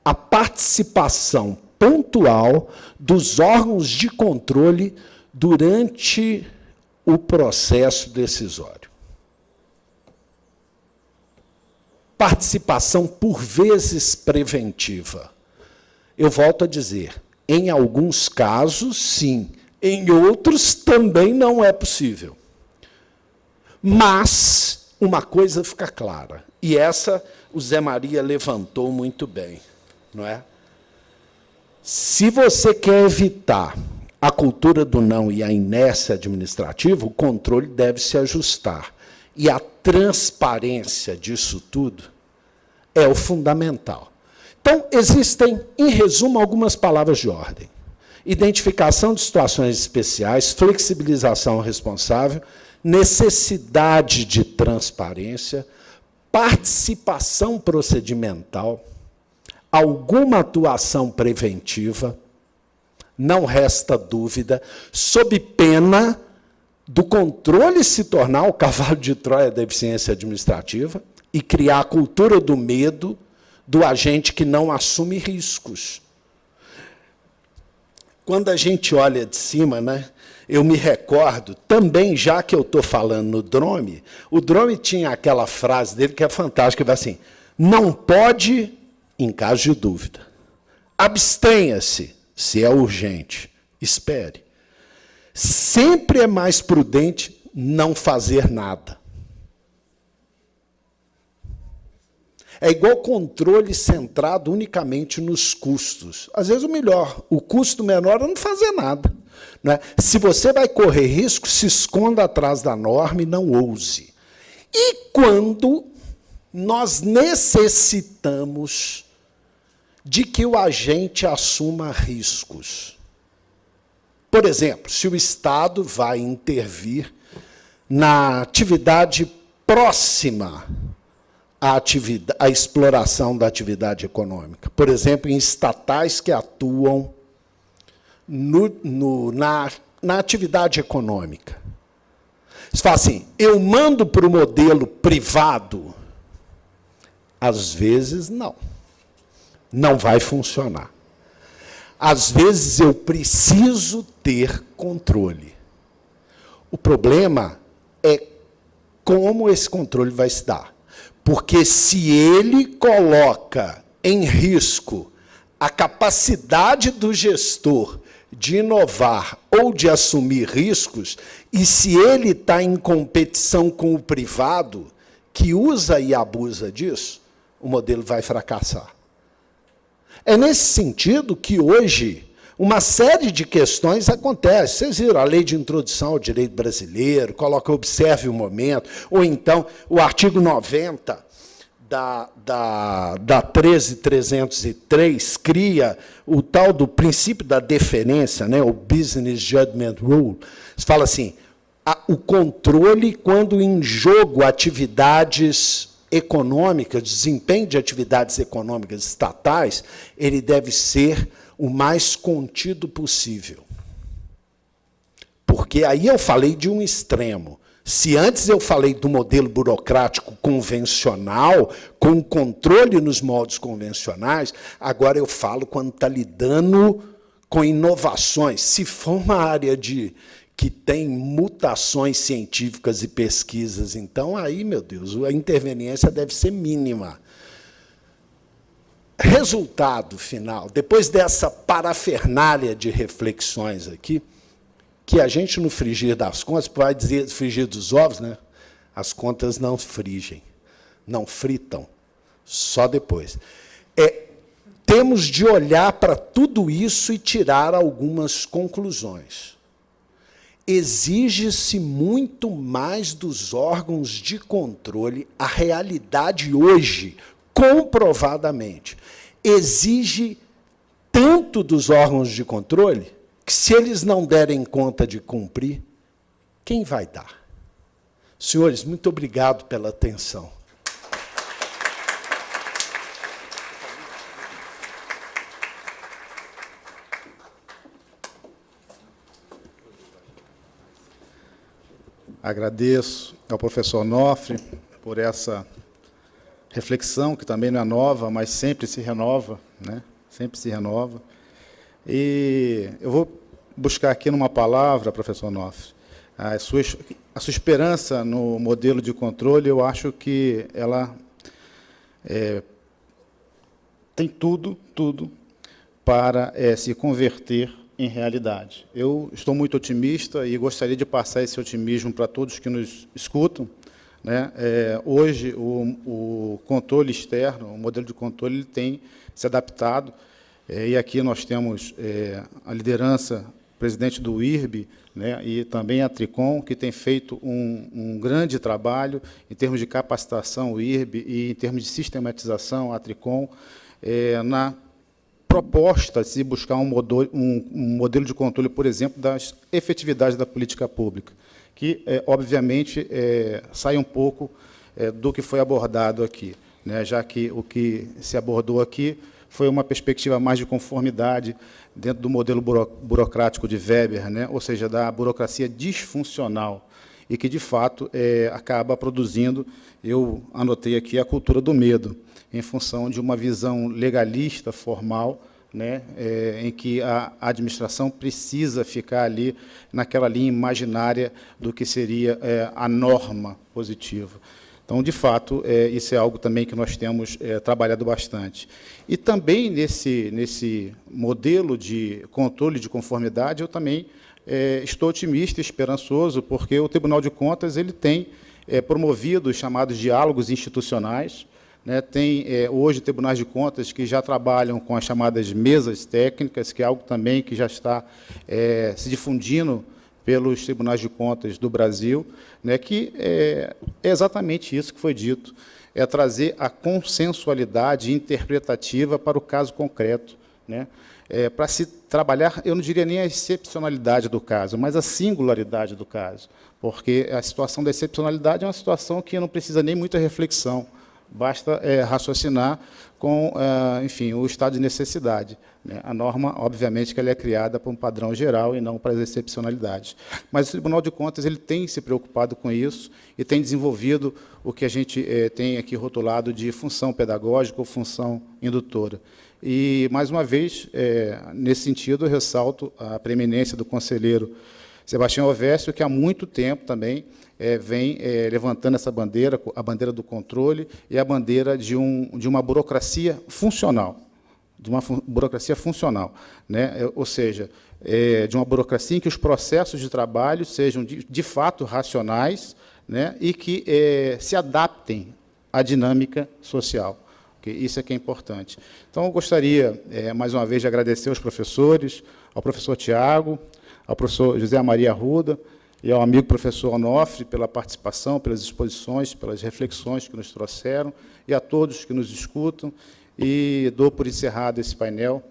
A participação pontual dos órgãos de controle durante o processo decisório. Participação, por vezes, preventiva. Eu volto a dizer, em alguns casos, sim. Em outros, também não é possível. Mas uma coisa fica clara, e essa o Zé Maria levantou muito bem, não é? Se você quer evitar a cultura do não e a inércia administrativa, o controle deve se ajustar. E a transparência disso tudo é o fundamental. Então, existem, em resumo, algumas palavras de ordem. Identificação de situações especiais, flexibilização responsável, necessidade de transparência, participação procedimental, alguma atuação preventiva, não resta dúvida, sob pena do controle se tornar o cavalo de Troia da eficiência administrativa e criar a cultura do medo do agente que não assume riscos. Quando a gente olha de cima, né, eu me recordo, também, já que eu estou falando no Drome, o Drome tinha aquela frase dele que é fantástica, que vai assim, não pode, em caso de dúvida, abstenha-se, se é urgente, espere. Sempre é mais prudente não fazer nada. É igual controle centrado unicamente nos custos. Às vezes, o custo menor é não fazer nada. Não é? Se você vai correr risco, se esconda atrás da norma e não ouse. E quando nós necessitamos de que o agente assuma riscos? Por exemplo, se o Estado vai intervir na atividade próxima à exploração da atividade econômica. Por exemplo, em estatais que atuam na atividade econômica. Você fala assim, eu mando para o modelo privado? Às vezes, não. Não vai funcionar. Às vezes, eu preciso ter controle. O problema é como esse controle vai se dar. Porque se ele coloca em risco a capacidade do gestor de inovar ou de assumir riscos, e se ele está em competição com o privado, que usa e abusa disso, o modelo vai fracassar. É nesse sentido que, hoje, Uma série de questões acontece. Vocês viram a lei de introdução ao direito brasileiro, coloca observe o momento, ou então o artigo 90 da 13.303 cria o tal do princípio da deferência, né, o Business Judgment Rule. Você fala assim, o controle quando em jogo atividades econômicas, desempenho de atividades econômicas estatais, ele deve ser o mais contido possível. Porque aí eu falei de um extremo. Se antes eu falei do modelo burocrático convencional, com controle nos modos convencionais, agora eu falo quando está lidando com inovações. Se for uma área que tem mutações científicas e pesquisas, então aí, meu Deus, a interveniência deve ser mínima. Resultado final, depois dessa parafernália de reflexões aqui, que a gente, no frigir das contas, vai dizer frigir dos ovos, né? As contas não frigem, não fritam, só depois. Temos de olhar para tudo isso e tirar algumas conclusões. Exige-se muito mais dos órgãos de controle. A realidade hoje, comprovadamente, exige tanto dos órgãos de controle que, se eles não derem conta de cumprir, quem vai dar? Senhores, muito obrigado pela atenção. Agradeço ao professor Onofre por essa reflexão, que também não é nova, mas sempre se renova, né? Sempre se renova. E eu vou buscar aqui numa palavra, professor Onofre, a sua esperança no modelo de controle. Eu acho que ela tem tudo para se converter em realidade. Eu estou muito otimista e gostaria de passar esse otimismo para todos que nos escutam, né? Hoje, o controle externo, o modelo de controle, ele tem se adaptado, e aqui nós temos a liderança, presidente do IRB, né, e também a Tricom, que tem feito um grande trabalho em termos de capacitação, o IRB, e em termos de sistematização, a Tricom, na proposta de se buscar um modelo de controle, por exemplo, das efetividades da política pública, que, obviamente, sai um pouco do que foi abordado aqui, né, já que o que se abordou aqui foi uma perspectiva mais de conformidade dentro do modelo burocrático de Weber, né, ou seja, da burocracia disfuncional, e que, de fato, acaba produzindo, eu anotei aqui, a cultura do medo, em função de uma visão legalista, formal, né, em que a administração precisa ficar ali naquela linha imaginária do que seria a norma positiva. Então, de fato, isso é algo também que nós temos trabalhado bastante. E também, nesse modelo de controle de conformidade, eu também estou otimista e esperançoso, porque o Tribunal de Contas ele tem promovido os chamados diálogos institucionais, né? Tem hoje tribunais de contas que já trabalham com as chamadas mesas técnicas, que é algo também que já está se difundindo pelos tribunais de contas do Brasil, né, que é exatamente isso que foi dito, é trazer a consensualidade interpretativa para o caso concreto, né, para se trabalhar, eu não diria nem a excepcionalidade do caso, mas a singularidade do caso, porque a situação da excepcionalidade é uma situação que não precisa nem muita reflexão, basta raciocinar com, enfim, o estado de necessidade, né? A norma, obviamente, que ela é criada para um padrão geral e não para as excepcionalidades. Mas o Tribunal de Contas ele tem se preocupado com isso e tem desenvolvido o que a gente tem aqui rotulado de função pedagógica ou função indutora. E, mais uma vez, nesse sentido, eu ressalto a preeminência do conselheiro Sebastião Ovesio, que há muito tempo também vem levantando essa bandeira, a bandeira do controle e a bandeira de uma burocracia funcional, né? Ou seja, de uma burocracia em que os processos de trabalho sejam, de fato, racionais, né? E que se adaptem à dinâmica social. Okay? Isso é que é importante. Então, eu gostaria, mais uma vez, de agradecer aos professores, ao professor Tiago, ao professor José Maria Arruda e ao amigo professor Onofre pela participação, pelas exposições, pelas reflexões que nos trouxeram, e a todos que nos escutam, e dou por encerrado esse painel,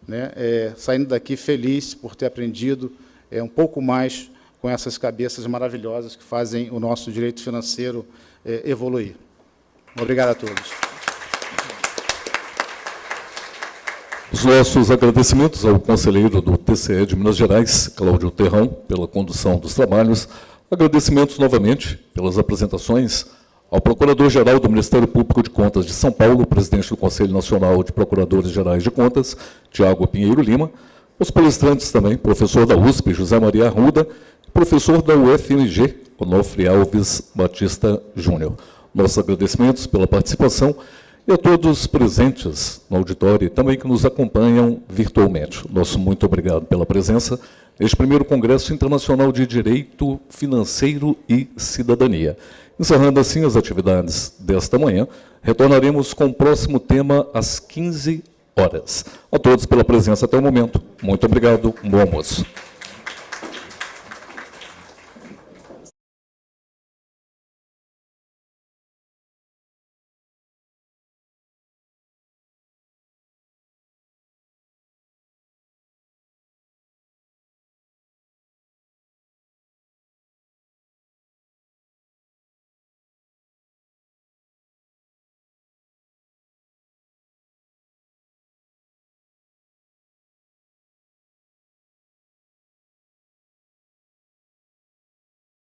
né, saindo daqui feliz por ter aprendido um pouco mais com essas cabeças maravilhosas que fazem o nosso direito financeiro evoluir. Obrigado a todos. Os nossos agradecimentos ao conselheiro do TCE de Minas Gerais, Cláudio Terrão, pela condução dos trabalhos. Agradecimentos novamente pelas apresentações ao Procurador-Geral do Ministério Público de Contas de São Paulo, presidente do Conselho Nacional de Procuradores Gerais de Contas, Tiago Pinheiro Lima, os palestrantes também, professor da USP, José Maria Arruda, professor da UFMG, Onofre Alves Batista Júnior. Nossos agradecimentos pela participação e a todos presentes no auditório e também que nos acompanham virtualmente. Nosso muito obrigado pela presença neste primeiro Congresso Internacional de Direito Financeiro e Cidadania. Encerrando assim as atividades desta manhã, retornaremos com o próximo tema às 15 horas. A todos pela presença até o momento. Muito obrigado. Um bom almoço.